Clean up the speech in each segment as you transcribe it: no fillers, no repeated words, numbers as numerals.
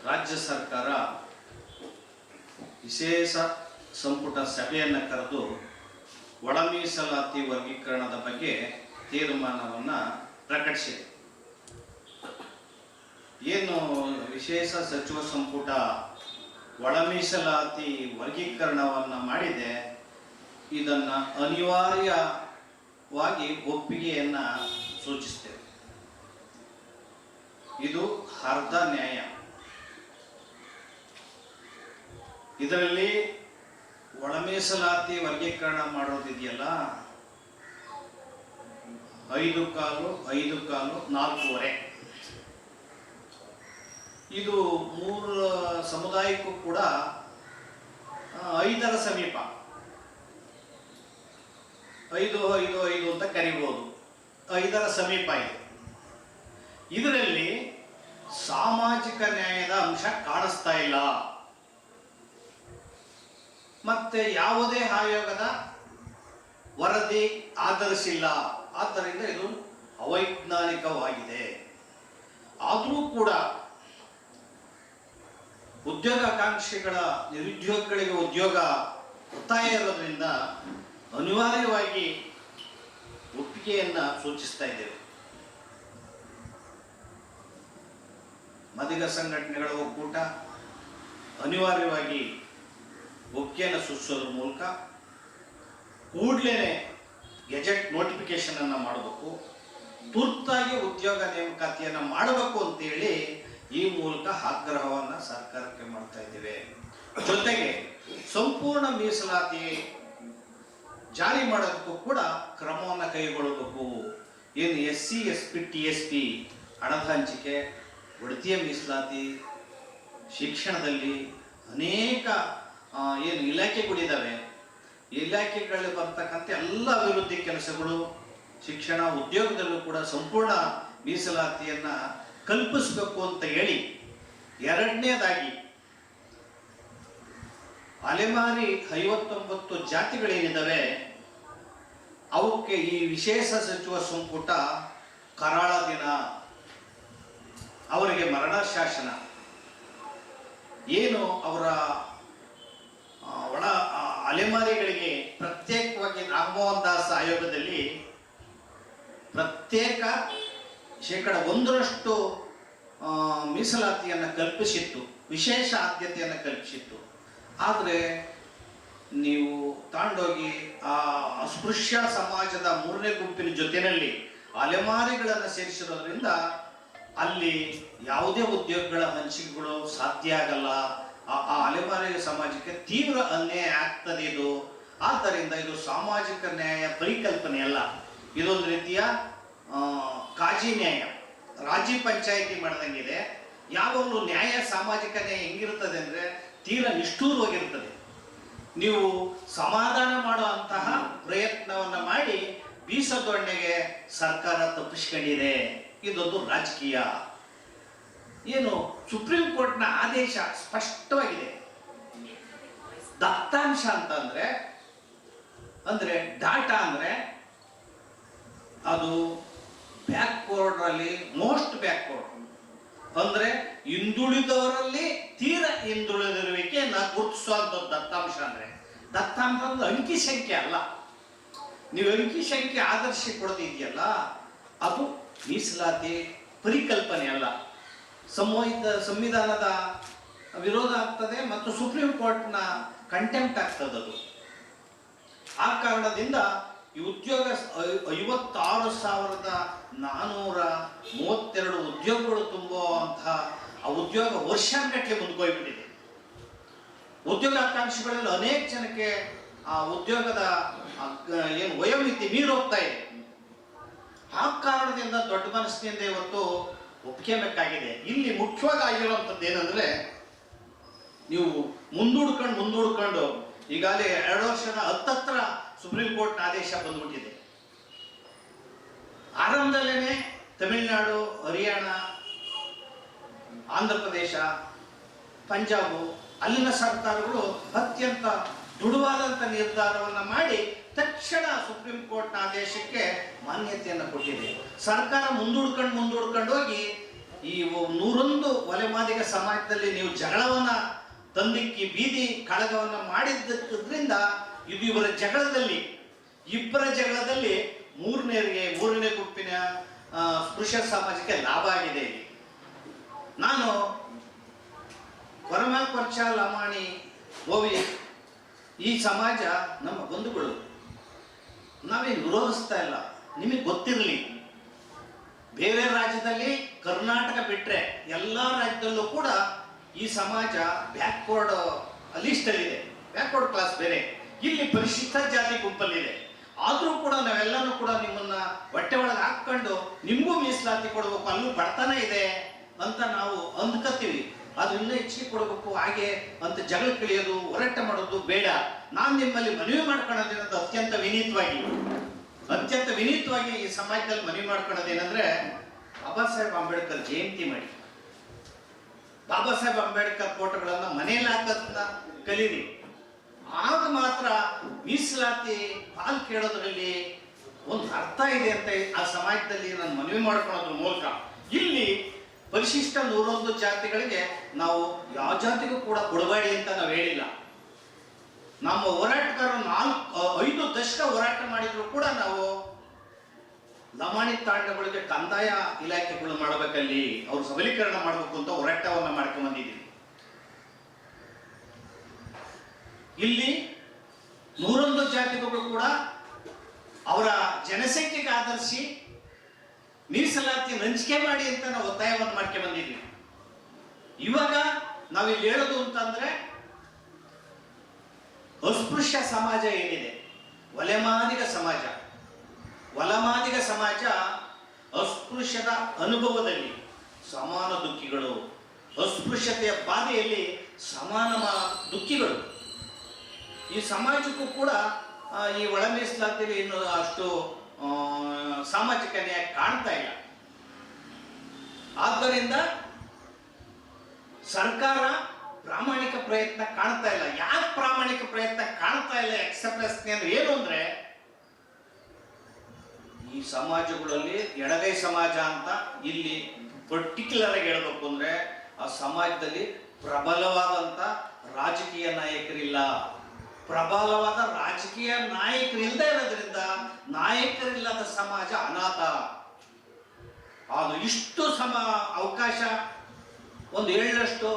ರಾಜ್ಯ ಸರ್ಕಾರ ವಿಶೇಷ ಸಂಪುಟ ಸಭೆಯನ್ನು ಕರೆದು ಒಳ ಮೀಸಲಾತಿ ವರ್ಗೀಕರಣದ ಬಗ್ಗೆ ತೀರ್ಮಾನವನ್ನು ಪ್ರಕಟಿಸಿದೆ. ಏನು ವಿಶೇಷ ಸಚಿವ ಸಂಪುಟ ಒಳ ಮೀಸಲಾತಿ ವರ್ಗೀಕರಣವನ್ನು ಮಾಡಿದೆ, ಇದನ್ನು ಅನಿವಾರ್ಯವಾಗಿ ಒಪ್ಪಿಗೆಯನ್ನು ಸೂಚಿಸ್ತೇವೆ. ಇದು ಅರ್ಧ ನ್ಯಾಯ. ಇದರಲ್ಲಿ ಒಳ ಮೀಸಲಾತಿ ವರ್ಗೀಕರಣ ಮಾಡೋದಿದೆಯಲ್ಲ, 5 ಕಾಲು 5 ಕಾಲು 4.5, ಇದು 3 ಸಮುದಾಯಕ್ಕೂ ಕೂಡ 5ರ ಸಮೀಪ, 5 5 5 ಅಂತ ಕರಿಬೋದು. 5ರ ಸಮೀಪ ಇದೆ. ಇದರಲ್ಲಿ ಸಾಮಾಜಿಕ ನ್ಯಾಯದ ಅಂಶ ಕಾಣಿಸ್ತಾ ಇಲ್ಲ. ಮತ್ತೆ ಯಾವುದೇ ಆಯೋಗದ ವರದಿ ಆಧರಿಸಿಲ್ಲ. ಆದ್ದರಿಂದ ಇದು ಅವೈಜ್ಞಾನಿಕವಾಗಿದೆ. ಆದರೂ ಕೂಡ ಉದ್ಯೋಗಾಕಾಂಕ್ಷಿಗಳ ನಿರುದ್ಯೋಗಿಗಳಿಗೆ ಉದ್ಯೋಗ ಒತ್ತಾಯ ಇರೋದ್ರಿಂದ ಅನಿವಾರ್ಯವಾಗಿ ಒಪ್ಪಿಗೆಯನ್ನು ಸೂಚಿಸ್ತಾ ಇದ್ದೇವೆ. ಮದಿಗ ಸಂಘಟನೆಗಳ ಒಕ್ಕೂಟ ಅನಿವಾರ್ಯವಾಗಿ ಒಪ್ಪಿಗೆಯನ್ನು ಸೂಚಿಸೋದ್ರ ಮೂಲಕ ಕೂಡಲೇ ಗೆಜೆಟ್ ನೋಟಿಫಿಕೇಶನ್ ಅನ್ನು ಮಾಡಬೇಕು, ತುರ್ತಾಗಿ ಉದ್ಯೋಗ ನೇಮಕಾತಿಯನ್ನು ಮಾಡಬೇಕು ಅಂತೇಳಿ ಈ ಮೂಲಕ ಆಗ್ರಹವನ್ನು ಸರ್ಕಾರಕ್ಕೆ ಮಾಡ್ತಾ ಇದ್ದೇವೆ. ಜೊತೆಗೆ ಸಂಪೂರ್ಣ ಮೀಸಲಾತಿ ಜಾರಿ ಮಾಡೋದಕ್ಕೂ ಕೂಡ ಕ್ರಮವನ್ನು ಕೈಗೊಳ್ಳಬೇಕು. ಏನು SC SP TSP ಹಣದ ಹಂಚಿಕೆ, ಬಡ್ತಿಯ ಮೀಸಲಾತಿ, ಶಿಕ್ಷಣದಲ್ಲಿ ಅನೇಕ ಏನು ಇಲಾಖೆಗಳಿದ್ದಾವೆ, ಇಲಾಖೆಗಳಲ್ಲಿ ಬರ್ತಕ್ಕಂಥ ಎಲ್ಲ ಅಭಿವೃದ್ಧಿ ಕೆಲಸಗಳು, ಶಿಕ್ಷಣ, ಉದ್ಯೋಗದಲ್ಲೂ ಕೂಡ ಸಂಪೂರ್ಣ ಮೀಸಲಾತಿಯನ್ನು ಕಲ್ಪಿಸಬೇಕು ಅಂತ ಹೇಳಿ, ಎರಡನೇದಾಗಿ ಅಲೆಮಾರಿ 59 ಜಾತಿಗಳೇನಿದ್ದಾವೆ ಅವಕ್ಕೆ ಈ ವಿಶೇಷ ಸಚಿವ ಸಂಪುಟ ಕರಾಳ ದಿನ, ಅವರಿಗೆ ಮರಣ ಶಾಸನ, ಏನು ಅವರ ಒಳ ಅಲೆಮಾರಿಗಳಿಗೆ ಪ್ರತ್ಯೇಕವಾಗಿ ನಾಗಮೋಹನ್ ದಾಸ್ ಆಯೋಗದಲ್ಲಿ ಪ್ರತ್ಯೇಕ 1% ಮೀಸಲಾತಿಯನ್ನು ಕಲ್ಪಿಸಿತ್ತು, ವಿಶೇಷ ಆದ್ಯತೆಯನ್ನು ಕಲ್ಪಿಸಿತ್ತು. ಆದರೆ ನೀವು ತಾಂಡೋಗಿ ಆ ಅಸ್ಪೃಶ್ಯ ಸಮಾಜದ 3ನೇ ಗುಂಪಿನ ಜೊತೆಯಲ್ಲಿ ಅಲೆಮಾರಿಗಳನ್ನು ಸೇರಿಸಿರೋದ್ರಿಂದ ಅಲ್ಲಿ ಯಾವುದೇ ಉದ್ಯೋಗಗಳ ಹಂಚಿಕೆಗಳು ಸಾಧ್ಯ ಆಗಲ್ಲ. ಆ ಅಲೆಮಾರಿ ಸಮಾಜಕ್ಕೆ ತೀವ್ರ ಅನ್ಯಾಯ ಆಗ್ತದೆ ಇದು. ಆದ್ದರಿಂದ ಇದು ಸಾಮಾಜಿಕ ನ್ಯಾಯ ಪರಿಕಲ್ಪನೆ ಅಲ್ಲ, ಇದೊಂದು ರೀತಿಯ ಕಾಜಿ ನ್ಯಾಯ, ರಾಜಿ ಪಂಚಾಯಿತಿ ಮಾಡ್ದಂಗಿದೆ. ಯಾವಾಗಲೂ ನ್ಯಾಯ, ಸಾಮಾಜಿಕ ನ್ಯಾಯ ಹೆಂಗಿರ್ತದೆ ಅಂದರೆ ತೀರಾ ನಿಷ್ಠೂರವಾಗಿರ್ತದೆ. ನೀವು ಸಮಾಧಾನ ಮಾಡುವಂತಹ ಪ್ರಯತ್ನವನ್ನು ಮಾಡಿ ಬೀಸದೊಣ್ಣೆಗೆ ಸರ್ಕಾರ ತಪ್ಪಿಸ್ಕೊಂಡಿದೆ. ಇದೊಂದು ರಾಜಕೀಯ. ಏನು ಸುಪ್ರೀಂ ಕೋರ್ಟ್ನ ಆದೇಶ ಸ್ಪಷ್ಟವಾಗಿದೆ. ದತ್ತಾಂಶ ಅಂದ್ರೆ ಡಾಟಾ ಅಂದರೆ ಅದು ಬ್ಯಾಕ್ವರ್ಡ್ರಲ್ಲಿ ಮೋಸ್ಟ್ ಬ್ಯಾಕ್ವರ್ಡ್, ಅಂದರೆ ಹಿಂದುಳಿದವರಲ್ಲಿ ತೀರ ಹಿಂದುಳಿದಿರುವಿಕೆಯನ್ನು ಗುರುತಿಸುವಂಥದ್ದು ದತ್ತಾಂಶ. ದತ್ತಾಂಶ ಅಂದ್ರೆ ಅಂಕಿ ಸಂಖ್ಯೆ ಅಲ್ಲ. ನೀವು ಅಂಕಿ ಸಂಖ್ಯೆ ಆಧರಿಸಿ ಕೊಡೋದಿದೆಯಲ್ಲ, ಅದು ಮೀಸಲಾತಿ ಪರಿಕಲ್ಪನೆ ಅಲ್ಲ. ಸಂವಿಧಾನದ ವಿರೋಧ ಆಗ್ತದೆ ಮತ್ತು ಸುಪ್ರೀಂ ಕೋರ್ಟ್ನ ಕಂಟೆಂಪ್ಟ್ ಆಗ್ತದದು. ಆ ಕಾರಣದಿಂದ ಈ ಉದ್ಯೋಗ 56,432 ಉದ್ಯೋಗಗಳು ತುಂಬುವಂತಹ ಆ ಉದ್ಯೋಗ ವರ್ಷಾನ್ಗಟ್ಟಲೆ ಮುಂದುಕೋಗ್ಬಿಟ್ಟಿದೆ. ಉದ್ಯೋಗಾಕಾಂಕ್ಷಿಗಳಲ್ಲಿ ಅನೇಕ ಜನಕ್ಕೆ ಆ ಉದ್ಯೋಗದ ಏನು ವಯೋಮಿತಿ ಮೀರೋಗ್ತಾ ಇದೆ. ಆ ಕಾರಣದಿಂದ ದೊಡ್ಡ ಮನಸ್ಸಿನಿಂದ ಇವತ್ತು ಒಪ್ಪಿಗೆಬೇಕಾಗಿದೆ. ಇಲ್ಲಿ ಮುಖ್ಯವಾಗಿ ಆಗಿರುವಂಥದ್ದು ಏನಂದ್ರೆ, ನೀವು ಮುಂದೂಡ್ಕೊಂಡು ಈಗಾಗಲೇ 2 ವರ್ಷದ ಹತ್ತತ್ರ ಸುಪ್ರೀಂ ಕೋರ್ಟ್ ಆದೇಶ ಬಂದ್ಬಿಟ್ಟಿದೆ. ಆರಂಭದಲ್ಲೇ ತಮಿಳುನಾಡು, ಹರಿಯಾಣ, ಆಂಧ್ರ ಪ್ರದೇಶ, ಪಂಜಾಬು ಅಲ್ಲಿನ ಸರ್ಕಾರಗಳು ಅತ್ಯಂತ ದೃಢವಾದಂಥ ನಿರ್ಧಾರವನ್ನು ಮಾಡಿ ತಕ್ಷಣ ಸುಪ್ರೀಂ ಕೋರ್ಟ್ನ ಆದೇಶಕ್ಕೆ ಮಾನ್ಯತೆಯನ್ನು ಕೊಟ್ಟಿದೆ. ಸರ್ಕಾರ ಮುಂದೂಡ್ಕೊಂಡು ಹೋಗಿ ಈ 101 ಒಲೆಮಾದಿಗ ಸಮಾಜದಲ್ಲಿ ನೀವು ಜಗಳವನ್ನ ತಂದಿಕ್ಕಿ ಬೀದಿ ಕಾಳಗವನ್ನ ಮಾಡಿದ್ದರಿಂದ ಇದು ಇಬ್ಬರ ಜಗಳದಲ್ಲಿ ಮೂರನೇ ಗುಂಪಿನ ಸ್ಪೃಶ್ಯ ಸಮಾಜಕ್ಕೆ ಲಾಭ ಆಗಿದೆ. ನಾನು ಕೊರಮಾಪರ್ಚ ಲಮಾಣಿ ಓವಿ ಈ ಸಮಾಜ ನಮ್ಮ ಬಂಧುಗಳು, ನಾವೇನು ವಿರೋಧಿಸ್ತಾ ಇಲ್ಲ. ನಿಮಗೆ ಗೊತ್ತಿರಲಿ, ಬೇರೆ ರಾಜ್ಯದಲ್ಲಿ ಕರ್ನಾಟಕ ಬಿಟ್ಟರೆ ಎಲ್ಲ ರಾಜ್ಯದಲ್ಲೂ ಕೂಡ ಈ ಸಮಾಜ ಬ್ಯಾಕ್ವರ್ಡ್ ಲಿಸ್ಟಲ್ಲಿದೆ. ಬ್ಯಾಕ್ವರ್ಡ್ ಕ್ಲಾಸ್ ಬೇರೆ, ಇಲ್ಲಿ ಪರಿಶಿಷ್ಟ ಜಾತಿ ಗುಂಪಲ್ಲಿದೆ. ಆದರೂ ಕೂಡ ನಾವೆಲ್ಲರೂ ಕೂಡ ನಿಮ್ಮನ್ನ ಹೊಟ್ಟೆ ಒಳಗೆ ಹಾಕ್ಕೊಂಡು ನಿಮಗೂ ಮೀಸಲಾತಿ ಕೊಡಬೇಕು, ಅಲ್ಲೂ ಬಡತನ ಇದೆ ಅಂತ ನಾವು ಅಂದ್ಕೋತೀವಿ. ಅದು ಇನ್ನೂ ಹೆಚ್ಚಿಗೆ ಕೊಡಬೇಕು ಹಾಗೆ ಅಂತ ಜಗಳ ಕಿಳಿಯೋದು, ಹೋರಾಟ ಮಾಡೋದು ಬೇಡ. ನಾನು ನಿಮ್ಮಲ್ಲಿ ಮನವಿ ಮಾಡ್ಕೊಳ್ಳೋದೇನಂತ ಅತ್ಯಂತ ವಿನೀತವಾಗಿ ಈ ಸಮಾಜದಲ್ಲಿ ಮನವಿ ಮಾಡ್ಕೊಳ್ಳೋದೇನೆಂದ್ರೆ, ಬಾಬಾ ಸಾಹೇಬ್ ಅಂಬೇಡ್ಕರ್ ಜಯಂತಿ ಮಾಡಿ, ಬಾಬಾ ಸಾಹೇಬ್ ಅಂಬೇಡ್ಕರ್ ಫೋಟೋಗಳನ್ನ ಮನೆಯಲ್ಲಿ ಹಾಕೋದನ್ನ ಕಲೀರಿ. ಆಗ ಮಾತ್ರ ಮೀಸಲಾತಿ ಪಾಲ್ ಕೇಳೋದ್ರಲ್ಲಿ ಒಂದು ಅರ್ಥ ಇದೆ ಅಂತ ಆ ಸಮಾಜದಲ್ಲಿ ನಾನು ಮನವಿ ಮಾಡ್ಕೊಳ್ಳೋದ್ರ ಮೂಲಕ, ಇಲ್ಲಿ ಪರಿಶಿಷ್ಟ 101 ಜಾತಿಗಳಿಗೆ ನಾವು ಯಾವ ಜಾತಿಗೂ ಕೂಡ ಕೊಡಬೇಡಿ ಅಂತ ನಾವು ಹೇಳಿಲ್ಲ. ನಮ್ಮ ಹೋರಾಟಗಾರರು 5 ದಶಕ ಹೋರಾಟ ಮಾಡಿದ್ರು ಕೂಡ ನಾವು ಲಮಾಣಿ ತಾಂಡಗಳಿಗೆ ಕಂದಾಯ ಇಲಾಖೆಗಳು ಮಾಡಬೇಕಲ್ಲಿ, ಅವ್ರು ಸಬಲೀಕರಣ ಮಾಡಬೇಕು ಅಂತ ಹೋರಾಟವನ್ನ ಮಾಡ್ಕೊಂಡು ಬಂದಿದ್ದೀವಿ. ಇಲ್ಲಿ 101 ಜಾತಿಗಳು ಕೂಡ ಅವರ ಜನಸಂಖ್ಯೆಗೆ ಆಧರಿಸಿ ಮೀಸಲಾತಿ ಹಂಚಿಕೆ ಮಾಡಿ ಅಂತ ನಾವು ಒತ್ತಾಯವನ್ನು ಮಾಡ್ಕೊಂಡು ಬಂದಿದ್ದೀವಿ. ಇವಾಗ ನಾವಿಲ್ಲಿ ಹೇಳೋದು ಅಂತಂದ್ರೆ, ಅಸ್ಪೃಶ್ಯ ಸಮಾಜ ಏನಿದೆ, ಒಲೆಮಾದಿಗ ಸಮಾಜ ಅಸ್ಪೃಶ್ಯದ ಅನುಭವದಲ್ಲಿ ಸಮಾನ ದುಃಖಿಗಳು, ಅಸ್ಪೃಶ್ಯತೆಯ ಬಾಧೆಯಲ್ಲಿ ಸಮಾನ ದುಃಖಿಗಳು. ಈ ಸಮಾಜಕ್ಕೂ ಕೂಡ ಈ ಒಳ ಮೀಸಲಾತಿಯಲ್ಲಿ ಇನ್ನು ಅಷ್ಟು ಸಾಮಾಜಿಕ ನ್ಯಾಯ ಕಾಣ್ತಾ ಇಲ್ಲ. ಆದ್ದರಿಂದ ಸರ್ಕಾರ ಪ್ರಾಮಾಣಿಕ ಪ್ರಯತ್ನ ಕಾಣ್ತಾ ಇಲ್ಲ. ಯಾಕೆ ಪ್ರಾಮಾಣಿಕ ಪ್ರಯತ್ನ ಕಾಣ್ತಾ ಇಲ್ಲ ಪ್ರಶ್ನೆ ಅಂದ್ರೆ ಏನು ಅಂದ್ರೆ, ಈ ಸಮಾಜಗಳಲ್ಲಿ ಎಡಗೈ ಸಮಾಜ ಅಂತ ಇಲ್ಲಿ ಪರ್ಟಿಕ್ಯುಲರ್ ಆಗಿ ಹೇಳ್ಬೇಕು ಅಂದ್ರೆ, ಆ ಸಮಾಜದಲ್ಲಿ ಪ್ರಬಲವಾದಂತ ರಾಜಕೀಯ ನಾಯಕರಿಲ್ಲ. ಪ್ರಬಲವಾದ ರಾಜಕೀಯ ನಾಯಕರಿಲ್ಲದೆ ಇರೋದ್ರಿಂದ ನಾಯಕರಿಲ್ಲದ ಸಮಾಜ ಅನಾಥ. ಅದು ಇಷ್ಟು ಅವಕಾಶ, ಒಂದು 7ರಷ್ಟು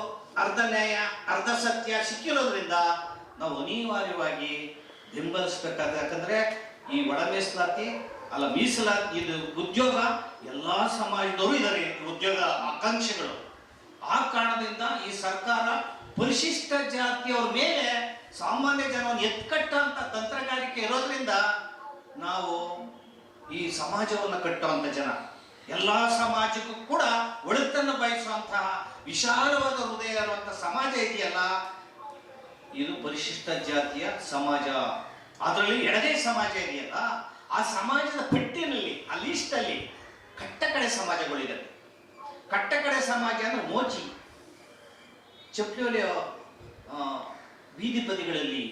ಅರ್ಧ ನ್ಯಾಯ ಅರ್ಧ ಸತ್ಯ ಸಿಕ್ಕಿರೋದ್ರಿಂದ ನಾವು ಅನಿವಾರ್ಯವಾಗಿ ಬೆಂಬಲಿಸಬೇಕಾದ. ಯಾಕಂದ್ರೆ ಈ ಒಳ ಮೀಸಲಾತಿ ಮೀಸಲಾತಿ ಇದು ಉದ್ಯೋಗ ಎಲ್ಲಾ ಸಮಾಜದವರು ಇದ್ದಾರೆ, ಉದ್ಯೋಗ ಆಕಾಂಕ್ಷಿಗಳು. ಆ ಕಾರಣದಿಂದ ಈ ಸರ್ಕಾರ ಪರಿಶಿಷ್ಟ ಜಾತಿಯವ್ರ ಮೇಲೆ ಸಾಮಾನ್ಯ ಜನವನ್ನು ಎತ್ಕಟ್ಟಂತ ತಂತ್ರಗಾರಿಕೆ ಇರೋದ್ರಿಂದ ನಾವು ಈ ಸಮಾಜವನ್ನು ಕಟ್ಟುವಂತ ಜನ, ಎಲ್ಲಾ ಸಮಾಜಕ್ಕೂ ಕೂಡ ಒಳಿತನ್ನು ಬಯಸುವಂತಹ ವಿಶಾಲವಾದ ಹೃದಯ ಇರುವಂತಹ ಸಮಾಜ ಇದೆಯಲ್ಲ, ಇದು ಪರಿಶಿಷ್ಟ ಜಾತಿಯ ಸಮಾಜ. ಅದರಲ್ಲಿ ಎಡಗೈ ಸಮಾಜ ಇದೆಯಲ್ಲ, ಆ ಸಮಾಜದ ಪಟ್ಟಿಯಲ್ಲಿ ಆ ಲಿಸ್ಟ್ ಅಲ್ಲಿ ಕಟ್ಟಕಡೆ ಸಮಾಜಗಳಿದೆ. ಕಟ್ಟಕಡೆ ಸಮಾಜ ಅಂದ್ರೆ ಮೋಚಿ ಚಪ್ಪಲಿ ಹೊಲಿಯೋ ಬೀದಿ ಬದಿಗಳಲ್ಲಿ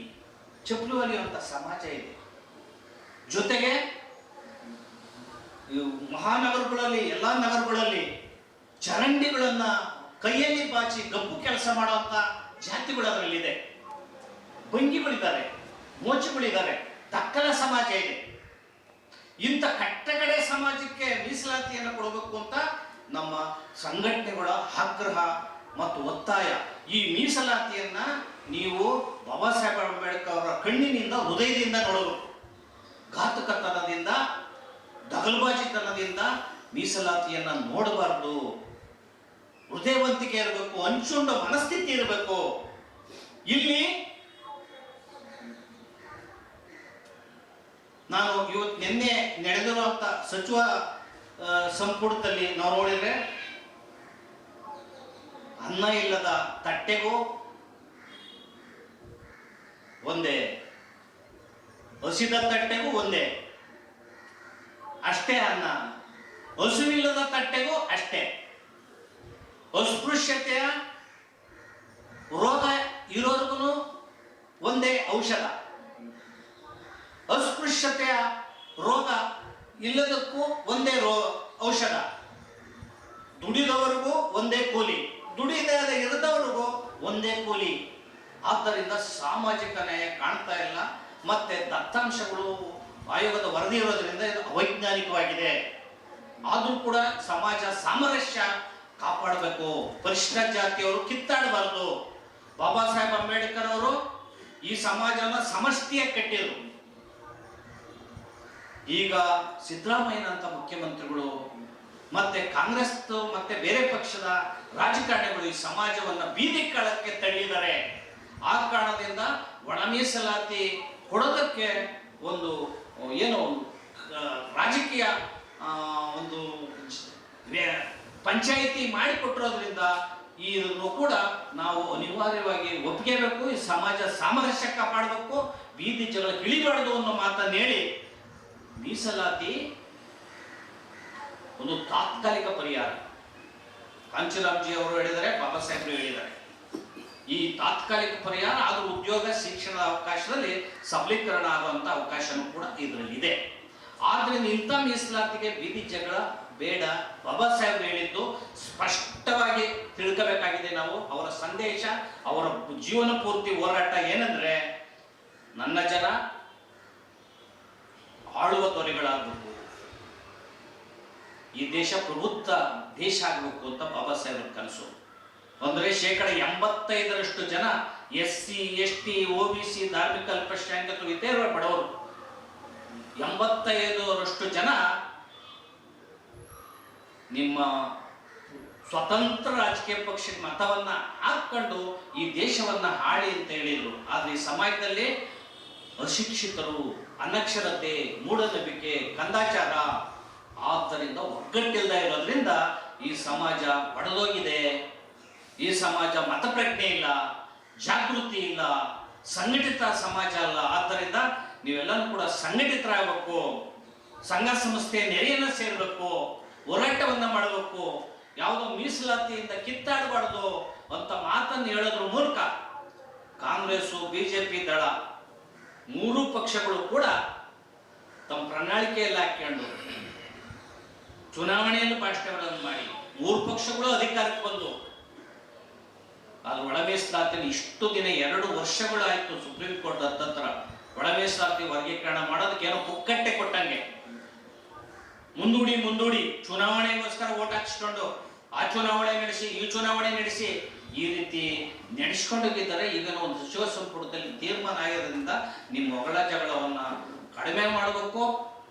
ಚಪ್ಪಲಿ ಹೊಲಿಯುವಂತ ಸಮಾಜ ಇದೆ. ಜೊತೆಗೆ ಮಹಾನಗರಗಳಲ್ಲಿ ಎಲ್ಲಾ ನಗರಗಳಲ್ಲಿ ಚರಂಡಿಗಳನ್ನ ಕೈಯಲ್ಲಿ ಬಾಚಿ ಗಬ್ಬು ಕೆಲಸ ಮಾಡುವಂತ ಜಾತಿಗಳು ಅದರಲ್ಲಿದೆ. ಭಂಗಿಗಳಿದ್ದಾರೆ, ಮೋಚಿಗಳಿದ್ದಾರೆ, ತಕ್ಕಲ ಸಮಾಜ ಇದೆ. ಇಂಥ ಕಟ್ಟಕಡೆ ಸಮಾಜಕ್ಕೆ ಮೀಸಲಾತಿಯನ್ನು ಕೊಡಬೇಕು ಅಂತ ನಮ್ಮ ಸಂಘಟನೆಗಳ ಆಗ್ರಹ ಮತ್ತು ಒತ್ತಾಯ. ಈ ಮೀಸಲಾತಿಯನ್ನ ನೀವು ಬಾಬಾ ಸಾಹೇಬ್ ಅಂಬೇಡ್ಕರ್ ಅವರ ಕಣ್ಣಿನಿಂದ ಹೃದಯದಿಂದ ನೋಡಬೇಕು. ಘಾತಕತನದಿಂದ ದಗಲ್ಬಾಜಿತನದಿಂದ ಮೀಸಲಾತಿಯನ್ನ ನೋಡಬಾರ್ದು. ಹೃದಯವಂತಿಕೆ ಇರಬೇಕು, ಹಂಚುಂಡ ಮನಸ್ಥಿತಿ ಇರಬೇಕು. ಇಲ್ಲಿ ನಾನು ನಿನ್ನೆ ನಡೆದಿರುವಂತ ಸಚಿವ ಸಂಪುಟದಲ್ಲಿ ನಾವು ನೋಡಿದ್ರೆ, ಅನ್ನ ಇಲ್ಲದ ತಟ್ಟೆಗೂ ಒಂದೇ, ಹಸಿದ ತಟ್ಟೆಗೂ ಒಂದೇ, ಅಷ್ಟೇ ಅನ್ನ. ಹಸುವಿಲ್ಲದ ತಟ್ಟೆಗೂ ಅಷ್ಟೇ. ಅಸ್ಪೃಶ್ಯತೆಯ ರೋಗ ಇರೋರ್ಗು ಒಂದೇ ಔಷಧ, ಅಸ್ಪೃಶ್ಯತೆಯ ರೋಗ ಇಲ್ಲದಕ್ಕೂ ಒಂದೇ ಔಷಧ. ದುಡಿದವರಿಗೂ ಒಂದೇ ಕೂಲಿ, ದುಡಿದೇ ಇರದವರಿಗೂ ಒಂದೇ ಕೂಲಿ. ಆದ್ದರಿಂದ ಸಾಮಾಜಿಕ ನ್ಯಾಯ ಕಾಣ್ತಾ ಇಲ್ಲ. ಮತ್ತೆ ದತ್ತಾಂಶಗಳು ಆಯೋಗದ ವರದಿ ಇರೋದ್ರಿಂದ ಇದು ಅವೈಜ್ಞಾನಿಕವಾಗಿದೆ. ಆದರೂ ಕೂಡ ಸಮಾಜ ಸಾಮರಸ್ಯ ಕಾಪಾಡಬೇಕು. ಪರಿಶಿಷ್ಟ ಜಾತಿಯವರು ಕಿತ್ತಾಡಬಾರದು. ಬಾಬಾ ಸಾಹೇಬ್ ಅಂಬೇಡ್ಕರ್ ಅವರು ಈ ಸಮಾಜನ ಸಮಷ್ಟಿಯಾಗಿ ಕಟ್ಟಿದರು. ಈಗ ಸಿದ್ದರಾಮಯ್ಯನಂತ ಮುಖ್ಯಮಂತ್ರಿಗಳು ಮತ್ತೆ ಕಾಂಗ್ರೆಸ್ ಮತ್ತೆ ಬೇರೆ ಪಕ್ಷದ ರಾಜಕಾರಣಿಗಳು ಈ ಸಮಾಜವನ್ನ ಬೀದಿ ಕಾಳಕ್ಕೆ ತಳ್ಳಿದ್ದಾರೆ. ಆ ಕಾರಣದಿಂದ ಒಳ ಮೀಸಲಾತಿ ಕೊಡೋದಕ್ಕೆ ಒಂದು ಏನೋ ರಾಜಕೀಯ ಒಂದು ಪಂಚಾಯಿತಿ ಮಾಡಿಕೊಟ್ಟಿರೋದ್ರಿಂದ ಇದನ್ನು ಕೂಡ ನಾವು ಅನಿವಾರ್ಯವಾಗಿ ಒಪ್ಪಿಗೆಬೇಕು. ಈ ಸಮಾಜ ಸಾಮರಸ್ಯ ಕಾಪಾಡಬೇಕು, ಬೀದಿ ಜಗಳ ಇಳಿಬಾರ್ದು ಅನ್ನೋ ಮಾತನ್ನು ಹೇಳಿ, ಮೀಸಲಾತಿ ಒಂದು ತಾತ್ಕಾಲಿಕ ಪರಿಹಾರ. ಕಾಂಚೀರಾಮ್ಜಿ ಅವರು ಹೇಳಿದ್ದಾರೆ, ಬಾಬಾ ಸಾಹೇಬರು ಹೇಳಿದ್ದಾರೆ. ಈ ತಾತ್ಕಾಲಿಕ ಪರಿಹಾರ ಆದರೂ ಉದ್ಯೋಗ ಶಿಕ್ಷಣದ ಅವಕಾಶದಲ್ಲಿ ಸಬಲೀಕರಣ ಆಗುವಂತ ಅವಕಾಶನೂ ಕೂಡ ಇದರಲ್ಲಿದೆ. ಆದ್ರಿಂದ ಇಂಥ ಮೀಸಲಾತಿಗೆ ಬೀದಿ ಜಗಳ ಬೇಡ. ಬಾಬಾ ಸಾಹೇಬ್ ಹೇಳಿದ್ದು ಸ್ಪಷ್ಟವಾಗಿ ತಿಳ್ಕೋಬೇಕಾಗಿದೆ ನಾವು. ಅವರ ಸಂದೇಶ, ಅವರ ಜೀವನ ಪೂರ್ತಿ ಹೋರಾಟ ಏನಂದ್ರೆ, ನನ್ನ ಜನ ಆಳುವ ದೊರೆಗಳಾಗಬೇಕು, ಈ ದೇಶ ಪ್ರಬುದ್ಧ ದೇಶ ಆಗಬೇಕು ಅಂತ ಬಾಬಾ ಸಾಹೇಬ್ ಕನಸು. ಅಂದ್ರೆ 85% ಜನ SC ST OBC ಧಾರ್ಮಿಕ ಅಲ್ಪಸಂಖ್ಯಾತರು ಇದೇ ಬಡವರು. 85% ಜನ ನಿಮ್ಮ ಸ್ವತಂತ್ರ ರಾಜಕೀಯ ಪಕ್ಷಕ್ಕೆ ಮತವನ್ನ ಹಾಕೊಂಡು ಈ ದೇಶವನ್ನ ಹಾಳಿ ಅಂತ ಹೇಳಿದ್ರು. ಆದ್ರೆ ಈ ಸಮಾಜದಲ್ಲಿ ಅಶಿಕ್ಷಿತರು, ಅನಕ್ಷರತೆ, ಮೂಢನಂಬಿಕೆ, ಕಂದಾಚಾರ, ಆದ್ದರಿಂದ ಒಗ್ಗಟ್ಟಿಲ್ಲದ ಇರೋದ್ರಿಂದ ಈ ಸಮಾಜ ಒಡೆದೋಗಿದೆ. ಈ ಸಮಾಜ ಮತಪ್ರಜ್ಞೆ ಇಲ್ಲ, ಜಾಗೃತಿ ಇಲ್ಲ, ಸಂಘಟಿತ ಸಮಾಜ ಅಲ್ಲ. ಆದ್ದರಿಂದ ನೀವೆಲ್ಲರೂ ಕೂಡ ಸಂಘಟಿತರಾಗಬೇಕು, ಸಂಘ ಸಂಸ್ಥೆ ನೆರೆಯನ್ನ ಸೇರಬೇಕು, ಹೋರಾಟವನ್ನ ಮಾಡಬೇಕು. ಯಾವುದೋ ಮೀಸಲಾತಿಯಿಂದ ಕಿತ್ತಾಡಬಾರ್ದು ಅಂತ ಮಾತನ್ನು ಹೇಳೋದ್ರ ಮೂಲಕ ಕಾಂಗ್ರೆಸ್, ಬಿಜೆಪಿ ದಳ ಮೂರು ಪಕ್ಷಗಳು ಕೂಡ ತಮ್ಮ ಪ್ರಣಾಳಿಕೆಯಲ್ಲಿ ಹಾಕೊಂಡು ಚುನಾವಣೆಯನ್ನು ಭಾಷಣಗಳನ್ನು ಮಾಡಿ ಮೂರು ಪಕ್ಷಗಳು ಅಧಿಕಾರಕ್ಕೆ ಬಂದು, ಅದು ಒಳ ಮೀಸಲಾತಿ ಇಷ್ಟು ದಿನ 2 ವರ್ಷಗಳಾಯ್ತು ಸುಪ್ರೀಂ ಕೋರ್ಟ್ ಹತ್ತತ್ರ ಒಳ ಮೀಸಲಾತಿ ವರ್ಗೀಕರಣ ಮಾಡೋದಕ್ಕೆ ಏನೋ ಪುಕ್ಕಟ್ಟೆ ಕೊಟ್ಟಂಗೆ ಮುಂದೂಡಿ ಚುನಾವಣೆಗೋಸ್ಕರ ಓಟ್ ಹಾಕಿಸ್ಕೊಂಡು ಆ ಚುನಾವಣೆ ನಡೆಸಿ ಈ ಚುನಾವಣೆ ನಡೆಸಿ ಈ ರೀತಿ ನಡೆಸ್ಕೊಂಡೋಗಿದ್ದಾರೆ. ಈಗ ಒಂದು ಸಚಿವ ಸಂಪುಟದಲ್ಲಿ ತೀರ್ಮಾನ ಆಗಿರೋದ್ರಿಂದ ನಿಮ್ಮ ಹೊಗಳ ಜಗಳವನ್ನ ಕಡಿಮೆ ಮಾಡಬೇಕು,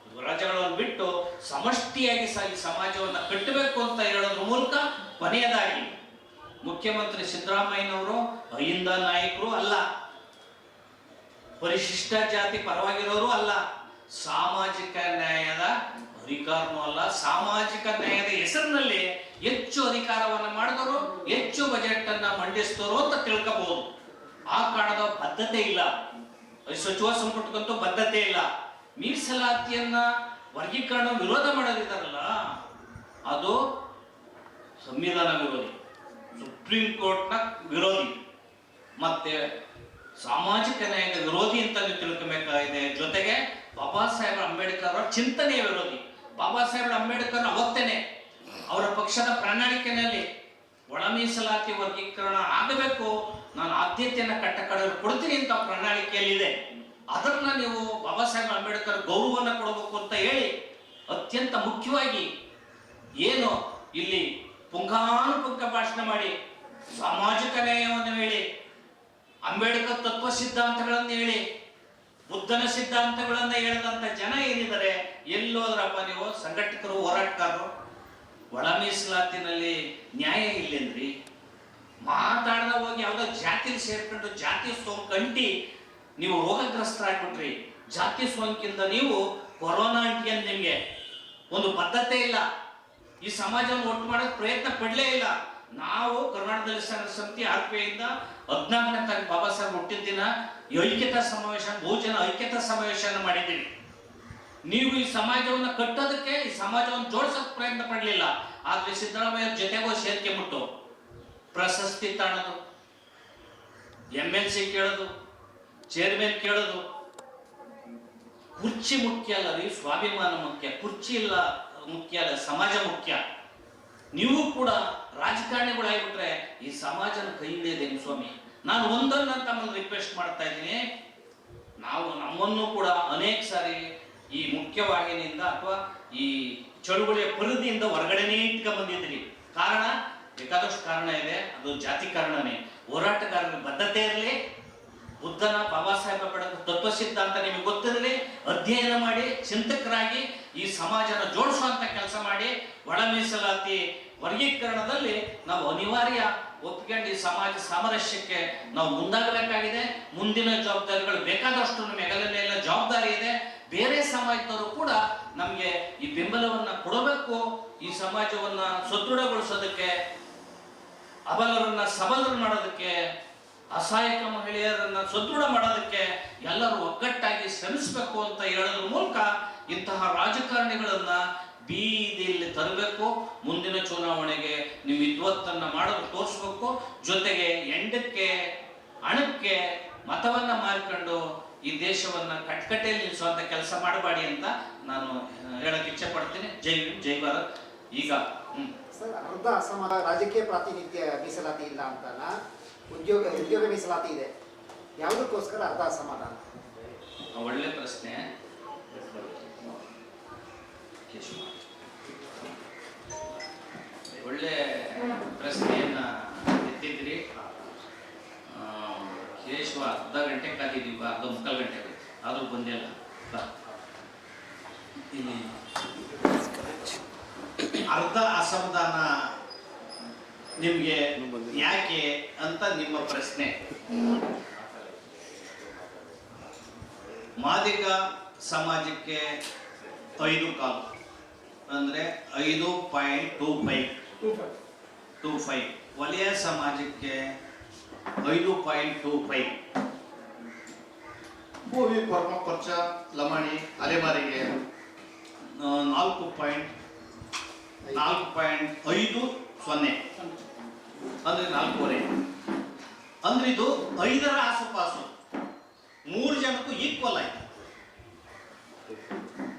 ಹೊಗಳ ಜಗಳವನ್ನು ಬಿಟ್ಟು ಸಮಷ್ಟಿಯಾಗಿ ಈ ಸಮಾಜವನ್ನ ಕಟ್ಟಬೇಕು ಅಂತ ಹೇಳೋದ್ರ ಮೂಲಕ ಕೊನೆಯದಾಗಿ ಮುಖ್ಯಮಂತ್ರಿ ಸಿದ್ದರಾಮಯ್ಯನವರು ಅಹಿಂದ ನಾಯಕರು ಅಲ್ಲ, ಪರಿಶಿಷ್ಟ ಜಾತಿ ಪರವಾಗಿರೋರು ಅಲ್ಲ, ಸಾಮಾಜಿಕ ನ್ಯಾಯದ ಅಧಿಕಾರನೂ ಅಲ್ಲ. ಸಾಮಾಜಿಕ ನ್ಯಾಯದ ಹೆಸರಿನಲ್ಲಿ ಹೆಚ್ಚು ಅಧಿಕಾರವನ್ನ ಮಾಡಿದವರು, ಹೆಚ್ಚು ಬಜೆಟ್ ಅನ್ನ ಮಂಡಿಸಿದವರು ಅಂತ ತಿಳ್ಕೋಬಹುದು. ಆ ಕಾರಣದ ಬದ್ಧತೆ ಇಲ್ಲ, ಸಚಿವ ಸಂಪುಟಕ್ಕಂತೂ ಬದ್ಧತೆ ಇಲ್ಲ. ಮೀಸಲಾತಿಯನ್ನ ವರ್ಗೀಕರಣ ವಿರೋಧ ಮಾಡೋದಿದಾರಲ್ಲ, ಅದು ಸಂವಿಧಾನ ವಿರೋಧಿ, ಸುಪ್ರೀಂ ಕೋರ್ಟ್ನ ವಿರೋಧಿ, ಮತ್ತೆ ಸಾಮಾಜಿಕ ನ್ಯಾಯದ ವಿರೋಧಿ ಅಂತ ನೀವು ತಿಳ್ಕೊಬೇಕಾಗಿದೆ. ಜೊತೆಗೆ ಬಾಬಾ ಸಾಹೇಬ್ ಅಂಬೇಡ್ಕರ್ ಅವರ ಚಿಂತನೆಯ ವಿರೋಧಿ. ಬಾಬಾ ಸಾಹೇಬ್ ಅಂಬೇಡ್ಕರ್ ಅವತ್ತೇನೆ ಅವರ ಪಕ್ಷದ ಪ್ರಣಾಳಿಕೆಯಲ್ಲಿ ಒಳ ಮೀಸಲಾತಿ ವರ್ಗೀಕರಣ ಆಗಬೇಕು, ನಾನು ಆದ್ಯತೆಯನ್ನ ಕಟ್ಟಕಡೆ ಕೊಡ್ತೀನಿ ಅಂತ ಪ್ರಣಾಳಿಕೆಯಲ್ಲಿದೆ. ಅದನ್ನ ನೀವು ಬಾಬಾ ಸಾಹೇಬ್ ಅಂಬೇಡ್ಕರ್ ಗೌರವವನ್ನು ಕೊಡಬೇಕು ಅಂತ ಹೇಳಿ ಅತ್ಯಂತ ಮುಖ್ಯವಾಗಿ ಏನು ಇಲ್ಲಿ ಪುಂಖಾನುಪುಂಖ ಭಾಷಣ ಮಾಡಿ ಸಾಮಾಜಿಕ ನ್ಯಾಯವನ್ನು ಹೇಳಿ, ಅಂಬೇಡ್ಕರ್ ತತ್ವ ಸಿದ್ಧಾಂತಗಳನ್ನು ಹೇಳಿ, ಬುದ್ಧನ ಸಿದ್ಧಾಂತಗಳನ್ನ ಹೇಳಿದಂತ ಜನ ಏನಿದ್ದಾರೆ, ಎಲ್ಲೋದ್ರಪ್ಪ ನೀವು ಸಂಘಟಕರು, ಹೋರಾಟಗಾರರು? ಒಳ ಮೀಸಲಾತಿನಲ್ಲಿ ನ್ಯಾಯ ಇಲ್ಲೇನ್ರಿ? ಮಾತಾಡದ ಹೋಗಿ ಯಾವ್ದೋ ಜಾತಿಲಿ ಸೇರ್ಕೊಂಡು ಜಾತಿ ಸೋಂಕು ಅಂಟಿ ನೀವು ರೋಗಗ್ರಸ್ತರಾಗ್ಬಿಟ್ರಿ. ಜಾತಿ ಸೋಂಕಿಂದ ನೀವು ಕೊರೋನಾ ಅಂಟಿಗೆ ನಿಮ್ಗೆ ಒಂದು ಬದ್ಧತೆ ಇಲ್ಲ, ಈ ಸಮಾಜವನ್ನು ಒಟ್ಟು ಮಾಡೋಕೆ ಪ್ರಯತ್ನ ಪಡಲೇ ಇಲ್ಲ. ನಾವು ಕರ್ನಾಟಕದಲ್ಲಿ ಸಮಿತಿ RPIಯಿಂದ 14ನೇ ತಾರೀಕು ಬಾಬಾ ಸಾಹೇಬ್ ಹುಟ್ಟಿದ ದಿನ ಐಕ್ಯತಾ ಸಮಾವೇಶ, ಬಹುಜನ ಐಕ್ಯತಾ ಸಮಾವೇಶನ ಮಾಡಿದ್ದೀವಿ. ನೀವು ಈ ಸಮಾಜವನ್ನು ಕಟ್ಟೋದಕ್ಕೆ, ಈ ಸಮಾಜವನ್ನು ಜೋಡಿಸೋಕೆ ಪ್ರಯತ್ನ ಪಡಲಿಲ್ಲ. ಆದ್ರೆ ಸಿದ್ದರಾಮಯ್ಯ ಜೊತೆಗೋ ಸೇರ್ಕೊಂಡ್ಬಿಟ್ಟು ಪ್ರಶಸ್ತಿ ತಾಣದು, MLC ಕೇಳೋದು, ಚೇರ್ಮನ್ ಕೇಳೋದು. ಕುರ್ಚಿ ಮುಖ್ಯ ಅಲ್ಲ ರೀ, ಸ್ವಾಭಿಮಾನ ಮುಖ್ಯ. ಕುರ್ಚಿ ಇಲ್ಲ ಮುಖ್ಯ ಅಲ್ಲ, ಸಮಾಜ ಮುಖ್ಯ. ನೀವು ಕೂಡ ರಾಜಕಾರಣಿಗಳಾಗ್ಬಿಟ್ರೆ ಈ ಸಮಾಜನ ಕೈ ಹಿಡಿಯೋದೇನು ಸ್ವಾಮಿ. ನಾನು ಒಂದನ್ನ ತಮ್ಮನ್ನು ರಿಕ್ವೆಸ್ಟ್ ಮಾಡ್ತಾ ಇದ್ದೀನಿ, ನಾವು ನಮ್ಮನ್ನು ಕೂಡ ಅನೇಕ ಸಾರಿ ಈ ಮುಖ್ಯವಾಹಿನಿಯಿಂದ ಅಥವಾ ಈ ಚಳುವಳಿಯ ಪರಿಧಿಯಿಂದ ಹೊರಗಡೆನೇ ಇಟ್ಕೊಂಡ್ ಬಂದಿದ್ದೀರಿ. ಕಾರಣ ಬೇಕಾದಷ್ಟು ಕಾರಣ ಇದೆ, ಅದು ಜಾತಿ ಕಾರಣನೇ. ಹೋರಾಟಗಾರರ ಬದ್ಧತೆ ಇರಲಿ, ಬುದ್ಧನ ಬಾಬಾ ಸಾಹೇಬ್ ಅಂಬೇಡ್ಕರ್ ತತ್ವ ಸಿದ್ಧಾಂತ ನಿಮಗೆ ಗೊತ್ತಿರಲಿ, ಅಧ್ಯಯನ ಮಾಡಿ ಚಿಂತಕರಾಗಿ ಈ ಸಮಾಜನ ಜೋಡಿಸುವಂತ ಕೆಲಸ ಮಾಡಿ. ಒಳ ಮೀಸಲಾತಿ ವರ್ಗೀಕರಣದಲ್ಲಿ ನಾವು ಅನಿವಾರ್ಯ ಒಪ್ಕೊಂಡು ಈ ಸಮಾಜ ಸಾಮರಸ್ಯಕ್ಕೆ ನಾವು ಮುಂದಾಗಬೇಕಾಗಿದೆ. ಮುಂದಿನ ಜವಾಬ್ದಾರಿಗಳು ಬೇಕಾದಷ್ಟು ನಮ್ಮ ಹೆಗಲಲ್ಲಿ ಎಲ್ಲ ಜವಾಬ್ದಾರಿ ಇದೆ. ಬೇರೆ ಸಮಾಜದವರು ಕೂಡ ನಮಗೆ ಈ ಬೆಂಬಲವನ್ನ ಕೊಡಬೇಕು. ಈ ಸಮಾಜವನ್ನ ಸದೃಢಗೊಳಿಸೋದಕ್ಕೆ, ಅಬಲರನ್ನ ಸಬಲರು ಮಾಡೋದಕ್ಕೆ, ಅಸಹಾಯಕ ಮಹಿಳೆಯರನ್ನ ಸದೃಢ ಮಾಡೋದಕ್ಕೆ ಎಲ್ಲರೂ ಒಗ್ಗಟ್ಟಾಗಿ ಶ್ರಮಿಸಬೇಕು ಅಂತ ಹೇಳೋದ್ರ ಮೂಲಕ ಇಂತಹ ರಾಜಕಾರಣಿಗಳನ್ನ ಬೀದಿಯಲ್ಲಿ ತರಬೇಕು. ಮುಂದಿನ ಚುನಾವಣೆಗೆ ನೀವು ವಿದ್ವತ್ತನ್ನ ಮಾಡೋದು ತೋರಿಸ್ಬೇಕು. ಜೊತೆಗೆ ಎಂಡಕ್ಕೆ ಹಣಕ್ಕೆ ಮತವನ್ನ ಮಾರಿಕೊಂಡು ಈ ದೇಶವನ್ನ ಕಟ್ಕಟ್ಟೆಯಲ್ಲಿ ನಿಲ್ಲಿಸುವಂತ ಕೆಲಸ ಮಾಡಬೇಡಿ ಅಂತ ನಾನು ಹೇಳಕ್ ಇಚ್ಛೆ ಪಡ್ತೀನಿ. ಜೈ ಭೀಮ್, ಜೈ ಭಾರತ್. ಈಗ ಸರ್, ಅರ್ಧ ಅಸಮಾನ ರಾಜಕೀಯ ಪ್ರಾತಿನಿಧ್ಯ ಮೀಸಲಾತಿ ಇಲ್ಲ ಅಂತಲ್ಲ, ಉದ್ಯೋಗ ಮೀಸಲಾತಿ ಇದೆ. ಯಾವುದಕ್ಕೋಸ್ಕರ ಅರ್ಧ ಅಸಮಾಧಾನ? ಒಳ್ಳೆ ಪ್ರಶ್ನೆ. ಒಳ್ಳೆ ಪ್ರಶ್ನೆಯನ್ನ ಎತ್ತಿದ್ರಿ. ಕೇಶವ ಅರ್ಧ ಗಂಟೆ ಕಾದಿದ್ದೀವಿ, ಅರ್ಧ ಮುಕ್ಕಾಲು ಗಂಟೆ ಆದ್ರೂ ಬಂದಿಲ್ಲ. ಇಲ್ಲಿ ಅರ್ಧ ಅಸಮಾಧಾನ ನಿಮ್ಗೆ ಯಾಕೆ ಅಂತ ನಿಮ್ಮ ಪ್ರಶ್ನೆ. ಮಾದಿಗ ಸಮಾಜಕ್ಕೆ 5 ಕಾಲು ಅಂದ್ರೆ 5.25. ವಲಯ ಸಮಾಜಕ್ಕೆ 5.25. ಭೂಮಿ ಪರಮ ಪರ್ಚ ಲಮಾಣಿ ಅಲೆಮಾರಿಗೆ 4.50 ಅಂದ್ರೆ 4.25. ಅಂದ್ರೆ ಇದು 5ರ ಆಸುಪಾಸು 3 ಜನಕ್ಕೂ ಈಕ್ವಲ್ ಆಯ್ತು.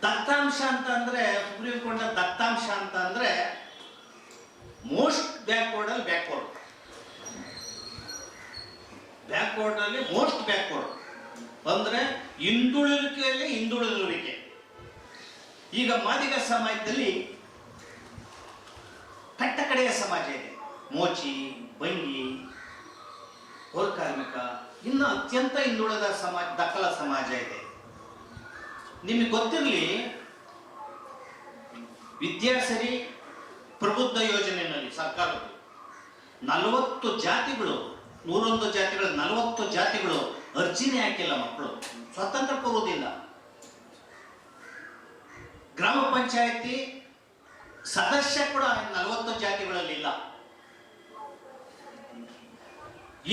ದತ್ತಾಂಶ ಅಂತ ಅಂದ್ರೆ ಸುಪ್ರೀಂ ಕೋರ್ಟ್ ದತ್ತಾಂಶ ಅಂತ ಅಂದ್ರೆ ಮೋಸ್ಟ್ ಬ್ಯಾಕ್ವರ್ಡ್ ಅಲ್ಲಿ ಬ್ಯಾಕ್ವರ್ಡ್ ಅಲ್ಲಿ ಮೋಸ್ಟ್ ಬ್ಯಾಕ್ವರ್ಡ್ ಅಂದ್ರೆ ಹಿಂದುಳಿಕೆಯಲ್ಲಿ ಹಿಂದುಳಿದುವಿಕೆ. ಈಗ ಮಾದಿಗ ಸಮಾಜದಲ್ಲಿ ಕಟ್ಟಕಡೆಯ ಸಮಾಜ ಇದೆ, ಮೋಚಿ, ಬಂಗಿ, ಕಾರ್ಮಿಕ. ಇನ್ನು ಅತ್ಯಂತ ಹಿಂದುಳಿದ ಸಮಾಜ ದಕ್ಕಲ ಸಮಾಜ ಇದೆ. ನಿಮಗೆ ಗೊತ್ತಿರಲಿ, ವಿದ್ಯಾಸರಿ ಪ್ರಬುದ್ಧ ಯೋಜನೆಯಲ್ಲಿ ಸರ್ಕಾರದ 40 ಜಾತಿಗಳು 101 ಜಾತಿಗಳು 40 ಜಾತಿಗಳು ಅರ್ಜಿನೇ ಹಾಕಿಲ್ಲ ಮಕ್ಕಳು ಸ್ವತಂತ್ರ ಪೂರ್ವದಿಂದ. ಗ್ರಾಮ ಪಂಚಾಯತಿ ಸದಸ್ಯ ಕೂಡ 40 ಜಾತಿಗಳಲ್ಲಿ ಇಲ್ಲ.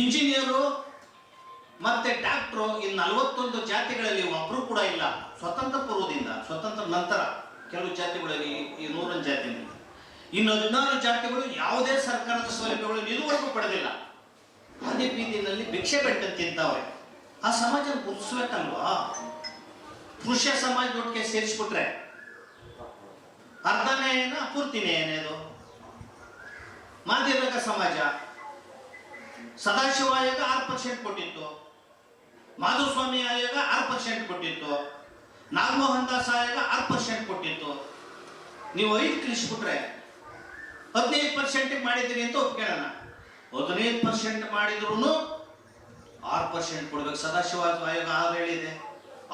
ಇಂಜಿನಿಯರು ಮತ್ತೆ ಡಾಕ್ಟ್ರು ಈ 41 ಜಾತಿಗಳಲ್ಲಿ ಒಬ್ರು ಕೂಡ ಇಲ್ಲ ಸ್ವತಂತ್ರ ಪೂರ್ವದಿಂದ. ಸ್ವತಂತ್ರ ನಂತರ ಕೆಲವು ಜಾತಿಗಳಲ್ಲಿ ಈ 100 ಜಾತಿ, ಇನ್ನು 16 ಜಾತಿಗಳು ಯಾವುದೇ ಸರ್ಕಾರದ ಸೌಲಭ್ಯಗಳನ್ನು ಇದುವರೆಗೂ ಪಡೆದಿಲ್ಲ. ಅದೇ ಬೀದಿನಲ್ಲಿ ಭಿಕ್ಷೆ ಬೆಟ್ಟು ತಿಂತಾವೆ. ಆ ಸಮಾಜ ಗುರುತಿಸ್ಬೇಕಲ್ವಾ? ಪುರುಷ ಸಮಾಜದೊಟ್ಟಿಗೆ ಸೇರಿಸ್ಬಿಟ್ರೆ ಅರ್ಧನೇ ಏನ ಪೂರ್ತಿನೇ ಏನೇದು? ಮಾದಿಗ ಸಮಾಜ ಸದಾಶಿವ ಆಯೋಗ 6% ಕೊಟ್ಟಿತ್ತು, ಮಾಧುಸ್ವಾಮಿ ಆಯೋಗ 6% ಕೊಟ್ಟಿತ್ತು, ನಾಗಮೋಹನ್ ದಾಸ್ ಆಯೋಗ 6% ಕೊಟ್ಟಿತ್ತು. ನೀವು 5 ಕಳಿಸ್ಬಿಟ್ರೆ 15% ಮಾಡಿದ್ದೀರಿ ಅಂತ ಒಪ್ಕೊಳ್ಳೋಣ. 15% ಮಾಡಿದ್ರು 6% ಕೊಡ್ಬೇಕು. ಸದಾಶಿವ ಆಯೋಗ 6 ಹೇಳಿದೆ,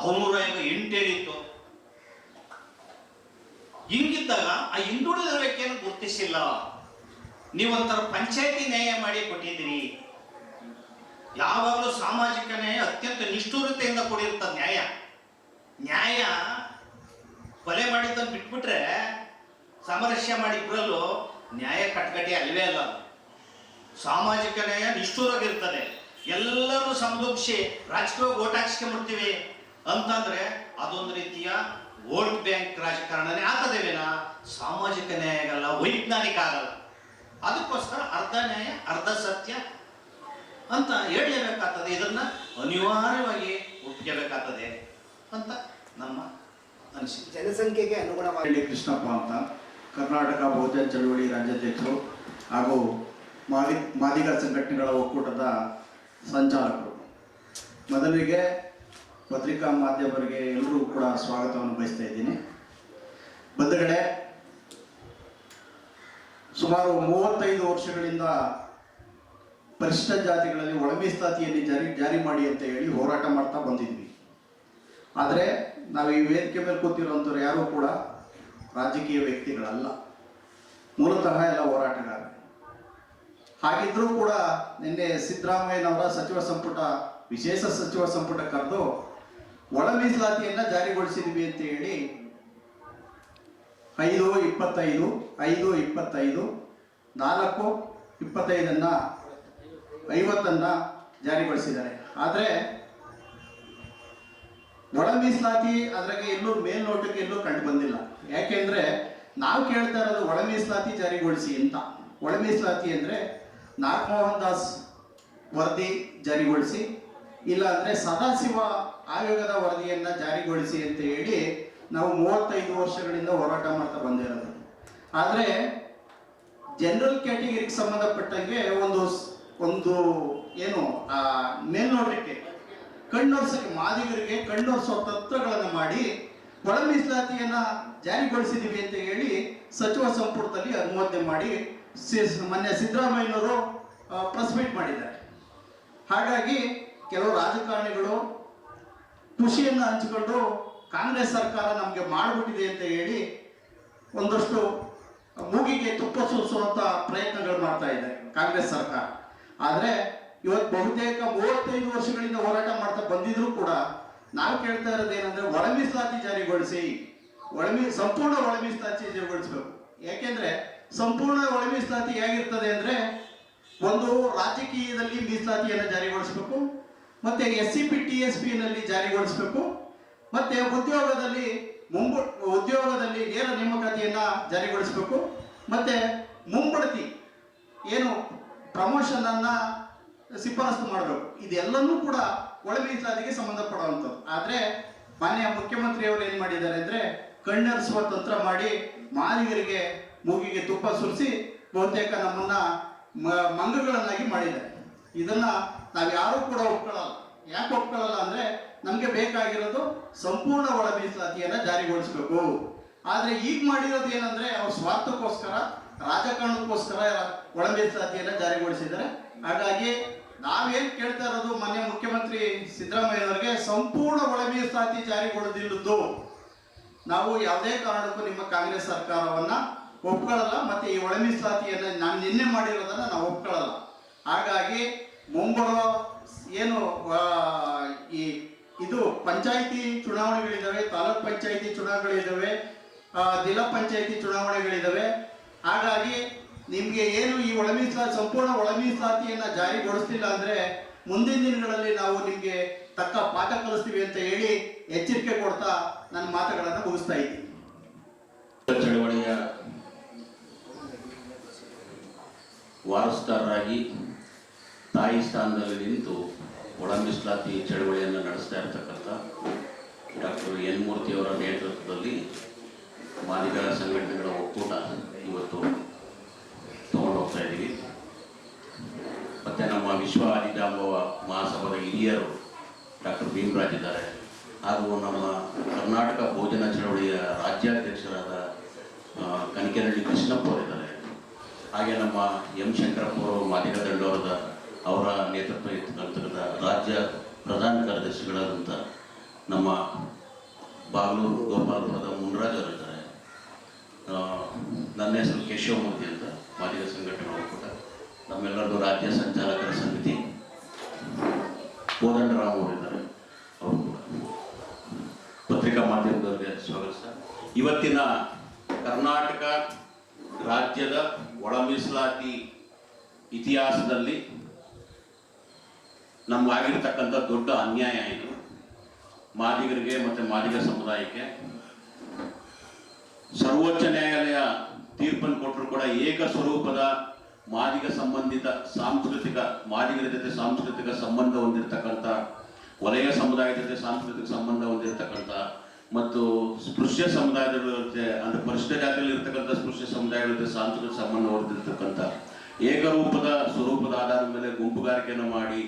ಅವನೂರ ಆಯೋಗ 8 ಹೇಳಿತ್ತು. ಹಿಂಗಿದ್ದಾಗ ಆ ಹಿಂದುಳಿದ ವ್ಯಕ್ತಿಯನ್ನು ಗುರುತಿಸಿಲ್ಲ. ನೀವೊಂಥರ ಪಂಚಾಯತಿ ನ್ಯಾಯ ಮಾಡಿ ಕೊಟ್ಟಿದ್ದೀರಿ. ಯಾವಾಗಲೂ ಸಾಮಾಜಿಕ ನ್ಯಾಯ ಅತ್ಯಂತ ನಿಷ್ಠೂರತೆಯಿಂದ ಕೂಡಿರ್ತದೆ. ನ್ಯಾಯ ಕೊಲೆ ಮಾಡಿದ್ದನ್ನು ಬಿಟ್ಬಿಟ್ರೆ ಸಾಮರಸ್ಯ ಮಾಡಿ ಇಬ್ಬರಲ್ಲೂ ನ್ಯಾಯ ಕಟ್ಕಟಿ ಅಲ್ವೇ ಅಲ್ಲ. ಸಾಮಾಜಿಕ ನ್ಯಾಯ ನಿಷ್ಠೂರಾಗಿರ್ತದೆ. ಎಲ್ಲರೂ ಸಂಲೋಪಿಸಿ ರಾಜಕೀಯ ಓಟ್ ಹಾಕ್ಸ್ಕೊಂಡ್ಬಿಡ್ತೀವಿ ಅಂತಂದ್ರೆ ಅದೊಂದು ರೀತಿಯ ವೋಟ್ ಬ್ಯಾಂಕ್ ರಾಜಕಾರಣನೇ ಆಗ್ತದೇವೇನ, ಸಾಮಾಜಿಕ ನ್ಯಾಯ ಆಗಲ್ಲ, ವೈಜ್ಞಾನಿಕ ಆಗಲ್ಲ. ಅದಕ್ಕೋಸ್ಕರ ಅರ್ಧ ನ್ಯಾಯ ಅರ್ಧ ಸತ್ಯ ಅಂತ ಹೇಳಲೇಬೇಕಾಗ್ತದೆ. ಇದನ್ನ ಅನಿವಾರ್ಯವಾಗಿ ಒಪ್ಪಿಗೆಬೇಕಾಗ್ತದೆ ಅಂತ ನಮ್ಮ ಅನಿಸಿಕೆ. ಜನಸಂಖ್ಯೆಗೆ ಅನುಗುಣವಾಗಿ ಕೃಷ್ಣಪ್ಪ ಅಂತ ಕರ್ನಾಟಕ ಬಹುಜನ ಚಳವಳಿ ರಾಜ್ಯಾಧ್ಯಕ್ಷರು ಹಾಗೂ ಮಾದಿಗ ಸಂಘಟನೆಗಳ ಒಕ್ಕೂಟದ ಸಂಚಾಲಕರು. ಮೊದಲಿಗೆ ಪತ್ರಿಕಾ ಮಾಧ್ಯಮರಿಗೆ ಎಲ್ಲರೂ ಕೂಡ ಸ್ವಾಗತವನ್ನು ಬಯಸ್ತಾ ಇದ್ದೀನಿ. ಬಂಧುಗಳೇ, ಸುಮಾರು 35 ವರ್ಷಗಳಿಂದ ಪರಿಶಿಷ್ಟ ಜಾತಿಗಳಲ್ಲಿ ಒಳ ಮೀಸಲಾತಿಯಲ್ಲಿ ಜಾರಿ ಮಾಡಿ ಅಂತ ಹೇಳಿ ಹೋರಾಟ ಮಾಡ್ತಾ ಬಂದಿದ್ವಿ. ಆದರೆ ನಾವು ಈ ವೇದಿಕೆ ಮೇಲೆ ಕೂತಿರುವಂಥವ್ರು ಯಾರೂ ಕೂಡ ರಾಜಕೀಯ ವ್ಯಕ್ತಿಗಳಲ್ಲ, ಮೂಲತಃ ಎಲ್ಲ ಹೋರಾಟಗಾರರು. ಹಾಗಿದ್ರೂ ಕೂಡ ನಿನ್ನೆ ಸಿದ್ದರಾಮಯ್ಯನವರ ವಿಶೇಷ ಸಚಿವ ಸಂಪುಟ ಕರೆದು ಒಳ ಮೀಸಲಾತಿಯನ್ನು ಜಾರಿಗೊಳಿಸಿದ್ವಿ ಅಂತ ಹೇಳಿ 5/25, 5/25, 4/25 50 ಜಾರಿಗೊಳಿಸಿದ್ದಾರೆ. ಆದರೆ ಒಳ ಮೀಸಲಾತಿ ಅದ್ರಾಗೆ ಎಲ್ಲೂ ಮೇಲ್ನೋಟಕ್ಕೆ ಎಲ್ಲೂ ಕಂಡು ಬಂದಿಲ್ಲ. ಯಾಕೆಂದ್ರೆ ನಾವು ಕೇಳ್ತಾ ಇರೋದು ಒಳ ಮೀಸಲಾತಿ ಜಾರಿಗೊಳಿಸಿ ಅಂತ. ಒಳ ಮೀಸಲಾತಿ ಅಂದ್ರೆ ನಾಗಮೋಹನ್ ದಾಸ್ ವರದಿ ಜಾರಿಗೊಳಿಸಿ, ಇಲ್ಲ ಅಂದ್ರೆ ಸದಾಶಿವ ಆಯೋಗದ ವರದಿಯನ್ನ ಜಾರಿಗೊಳಿಸಿ ಅಂತ ಹೇಳಿ ನಾವು 35 ವರ್ಷಗಳಿಂದ ಹೋರಾಟ ಮಾಡ್ತಾ ಬಂದಿರೋದು. ಆದರೆ ಜನರಲ್ ಕ್ಯಾಟಗರಿಗೆ ಸಂಬಂಧಪಟ್ಟಂಗೆ ಒಂದು ಏನು ಮೇಲ್ನೋಟಕ್ಕೆ ಕಣ್ಣೊರ್ಸಕ್ಕೆ ಮಾದಿಗರಿಗೆ ಕಣ್ಣೊರ್ಸೋ ತತ್ವಗಳನ್ನು ಮಾಡಿ ಒಳ ಮೀಸಲಾತಿಯನ್ನ ಜಾರಿಗೊಳಿಸಿದೀವಿ ಅಂತ ಹೇಳಿ ಸಚಿವ ಸಂಪುಟದಲ್ಲಿ ಅನುಮೋದನೆ ಮಾಡಿ ಮೊನ್ನೆ ಸಿದ್ದರಾಮಯ್ಯನವರು ಪ್ರೆಸ್ ಮೀಟ್ ಮಾಡಿದ್ದಾರೆ. ಹಾಗಾಗಿ ಕೆಲವು ರಾಜಕಾರಣಿಗಳು ಖುಷಿಯನ್ನು ಹಂಚಿಕೊಂಡು ಕಾಂಗ್ರೆಸ್ ಸರ್ಕಾರ ನಮಗೆ ಮಾಡಿಬಿಟ್ಟಿದೆ ಅಂತ ಹೇಳಿ ಒಂದಷ್ಟು ಮೂಗಿಗೆ ತುಪ್ಪ ಸುರಿಸುವಂತ ಪ್ರಯತ್ನಗಳು ಮಾಡ್ತಾ ಇದೆ ಕಾಂಗ್ರೆಸ್ ಸರ್ಕಾರ. ಆದರೆ ಇವತ್ತು ಬಹುತೇಕ 35 ವರ್ಷಗಳಿಂದ ಹೋರಾಟ ಮಾಡ್ತಾ ಬಂದಿದ್ರು ಕೂಡ ನಾವು ಕೇಳ್ತಾ ಇರೋದು ಏನಂದ್ರೆ ಒಳ ಮೀಸಲಾತಿ ಜಾರಿಗೊಳಿಸಿ, ಸಂಪೂರ್ಣ ಒಳ ಮೀಸಲಾತಿ ಜಾರಿಗೊಳಿಸಬೇಕು. ಯಾಕೆಂದ್ರೆ ಸಂಪೂರ್ಣ ಒಳ ಮೀಸಲಾತಿ ಹೇಗಿರ್ತದೆ ಅಂದ್ರೆ ಒಂದು ರಾಜಕೀಯದಲ್ಲಿ ಮೀಸಲಾತಿಯನ್ನು ಜಾರಿಗೊಳಿಸಬೇಕು, ಮತ್ತೆ SCP TSP ನಲ್ಲಿ ಜಾರಿಗೊಳಿಸಬೇಕು, ಮತ್ತೆ ಉದ್ಯೋಗದಲ್ಲಿ ನೇರ ನೇಮಕಾತಿಯನ್ನ ಜಾರಿಗೊಳಿಸಬೇಕು, ಮತ್ತೆ ಮುಂಬಡ್ತಿ ಏನು ಪ್ರಮೋಷನ್ ಅನ್ನ ಶಿಫಾರಸು ಮಾಡಬೇಕು. ಇದೆಲ್ಲನೂ ಕೂಡ ಒಳ ಮೀಸಲಾತಿಗೆ ಸಂಬಂಧಪಡುವಂಥದ್ದು. ಆದ್ರೆ ಮಾನ್ಯ ಮುಖ್ಯಮಂತ್ರಿಯವರು ಏನ್ ಮಾಡಿದ್ದಾರೆ ಅಂದ್ರೆ ಕಣ್ಣರಿಸುವ ತಂತ್ರ ಮಾಡಿ ಮಾದಿಗರಿಗೆ ಮೂಗಿಗೆ ತುಪ್ಪ ಸುರಿಸಿ ಬಹುತೇಕ ನಮ್ಮನ್ನ ಮಂಗಗಳನ್ನಾಗಿ ಮಾಡಿದ್ದಾರೆ. ಇದನ್ನ ನಾವ್ಯಾರೂ ಕೂಡ ಒಪ್ಕೊಳ್ಳಲ್ಲ. ಯಾಕೆ ಒಪ್ಕೊಳ್ಳಲ್ಲ ಅಂದ್ರೆ ನಮ್ಗೆ ಬೇಕಾಗಿರೋದು ಸಂಪೂರ್ಣ ಒಳ ಮೀಸಲಾತಿಯನ್ನ ಜಾರಿಗೊಳಿಸಬೇಕು. ಆದ್ರೆ ಈಗ ಮಾಡಿರೋದು ಏನಂದ್ರೆ ಅವ್ರ ಸ್ವಾರ್ಥಕ್ಕೋಸ್ಕರ, ರಾಜಕಾರಣಕ್ಕೋಸ್ಕರ ಒಳ ಮೀಸಲಾತಿಯನ್ನ ಜಾರಿಗೊಳಿಸಿದ್ದಾರೆ. ಹಾಗಾಗಿ ನಾವೇನ್ ಕೇಳ್ತಾ ಇರೋದು ಮಾನ್ಯ ಮುಖ್ಯಮಂತ್ರಿ ಸಿದ್ದರಾಮಯ್ಯನವರಿಗೆ ಸಂಪೂರ್ಣ ಒಳ ಮೀಸಲಾತಿ ಜಾರಿಗೊಳ್ಳದಿಲ್ಲದ್ದು ನಾವು ಯಾವುದೇ ಕಾರಣಕ್ಕೂ ನಿಮ್ಮ ಕಾಂಗ್ರೆಸ್ ಸರ್ಕಾರವನ್ನ ಒಪ್ಕೊಳ್ಳಲ್ಲ, ಮತ್ತೆ ಈ ಒಳ ಮೀಸಲಾತಿಯನ್ನ ನಾನು ನಿನ್ನೆ ಮಾಡಿರೋದನ್ನ ನಾವು ಒಪ್ಕೊಳ್ಳಲ್ಲ. ಹಾಗಾಗಿ ಮುಂಬರುವ ಏನು ಇದು ಪಂಚಾಯಿತಿ ಚುನಾವಣೆಗಳಿದ್ದಾವೆ, ತಾಲೂಕ್ ಪಂಚಾಯಿತಿ ಚುನಾವಣೆಗಳಿದ್ದಾವೆ, ಜಿಲ್ಲಾ ಪಂಚಾಯಿತಿ ಚುನಾವಣೆಗಳಿದ್ದಾವೆ. ಹಾಗಾಗಿ ನಿಮ್ಗೆ ಏನು ಈ ಒಳ ಮೀಸಲಾತಿ ಸಂಪೂರ್ಣ ಒಳ ಮೀಸಲಾತಿಯನ್ನ ಜಾರಿಗೊಳಿಸ್ತಿಲ್ಲ ಅಂದ್ರೆ ಮುಂದಿನ ದಿನಗಳಲ್ಲಿ ನಾವು ನಿಮ್ಗೆ ತಕ್ಕ ಪಾಠ ಕಲಿಸ್ತೀವಿ ಅಂತ ಹೇಳಿ ಎಚ್ಚರಿಕೆ ಕೊಡ್ತಾ ನನ್ನ ಮಾತುಗಳನ್ನು ಮುಗಿಸ್ತಾ ಇದ್ದೀನಿ. ಚಳವಳಿಯ ವಾರಸುದಾರರಾಗಿ ತಾಯಿ ಸ್ಥಾನದಲ್ಲಿ ನಿಂತು ಒಳ ಮೀಸಲಾತಿ ಚಳವಳಿಯನ್ನು ನಡೆಸ್ತಾ ಇರ್ತಕ್ಕಂಥ ಡಾಕ್ಟರ್ ಎನ್ ಮೂರ್ತಿಯವರ ನೇತೃತ್ವದಲ್ಲಿ ಮಾದಿಗ ಸಂಘಟನೆಗಳ ಒಕ್ಕೂಟ ಇವತ್ತು ತಗೊಂಡು ಹೋಗ್ತಾ ಇದ್ದೀವಿ. ಮತ್ತು ನಮ್ಮ ವಿಶ್ವ ಆದಿಜಾಂಬವ ಮಹಾಸಭಾದ ಹಿರಿಯರು ಡಾಕ್ಟರ್ ಭೀಮರಾಜ್ ಇದ್ದಾರೆ, ಹಾಗೂ ನಮ್ಮ ಕರ್ನಾಟಕ ಬಹುಜನ ಚಳವಳಿಯ ರಾಜ್ಯಾಧ್ಯಕ್ಷರಾದ ಕನಿಕೆನಹಳ್ಳಿ ಕೃಷ್ಣಪ್ಪ ಅವರಿದ್ದಾರೆ. ಹಾಗೆ ನಮ್ಮ ಎಂ ಶಂಕರಪ್ಪ ಅವರು ಮಾದಿಗ ದಂಡೋರದ ಅವರ ನೇತೃತ್ವ ಇರ್ತಕ್ಕಂಥ ರಾಜ್ಯ ಪ್ರಧಾನ ಕಾರ್ಯದರ್ಶಿಗಳಾದಂಥ ನಮ್ಮ ಬಾಗಲೂರು ಗೋಪಾಲಪುರದ ಮುನ್ರಾಜ್ ಅವರಿದ್ದಾರೆ. ನನ್ನ ಹೆಸರು ಕೇಶವಮೂರ್ತಿ ಅಂತ, ಮಾದಿಗ ಸಂಘಟನೆ ಒಕ್ಕೂಟ. ನಮ್ಮೆಲ್ಲರದು ರಾಜ್ಯ ಸಂಚಾಲಕರ ಸಮಿತಿ ಕೋದಂಡರಾಮ್ ಅವರಿದ್ದಾರೆ, ಅವರು ಕೂಡ. ಪತ್ರಿಕಾ ಮಾಧ್ಯಮದವರಿಗೆ ಸ್ವಾಗತ. ಇವತ್ತಿನ ಕರ್ನಾಟಕ ರಾಜ್ಯದ ಒಳ ಮೀಸಲಾತಿ ಇತಿಹಾಸದಲ್ಲಿ ನಮಗಾಗಿರ್ತಕ್ಕಂಥ ದೊಡ್ಡ ಅನ್ಯಾಯ ಇದು. ಮಾದಿಗರಿಗೆ ಮತ್ತು ಮಾದಿಗ ಸಮುದಾಯಕ್ಕೆ ಸರ್ವೋಚ್ಚ ನ್ಯಾಯಾಲಯ ತೀರ್ಪನ್ನು ಕೊಟ್ಟರು ಕೂಡ ಏಕ ಸ್ವರೂಪದ ಮಾದಿಗ ಸಂಬಂಧಿತ ಮಾದಿಗರ ಜೊತೆ ಸಾಂಸ್ಕೃತಿಕ ಸಂಬಂಧ ಹೊಂದಿರತಕ್ಕಂಥ, ವಲಯ ಸಮುದಾಯದ ಜೊತೆ ಸಾಂಸ್ಕೃತಿಕ ಸಂಬಂಧ ಹೊಂದಿರತಕ್ಕಂಥ ಮತ್ತು ಸ್ಪೃಶ್ಯ ಸಮುದಾಯಗಳ ಜೊತೆ ಅಂದರೆ ಪರಿಶಿಷ್ಟ ಜಾತಿಯಲ್ಲಿ ಇರ್ತಕ್ಕಂಥ ಸ್ಪೃಶ್ಯ ಸಮುದಾಯಗಳ ಜೊತೆ ಸಾಂಸ್ಕೃತಿಕ ಸಂಬಂಧ ಹೊಂದಿರತಕ್ಕಂಥ ಏಕರೂಪದ ಸ್ವರೂಪದ ಆಧಾರದ ಮೇಲೆ ಗುಂಪುಗಾರಿಕೆಯನ್ನು ಮಾಡಿ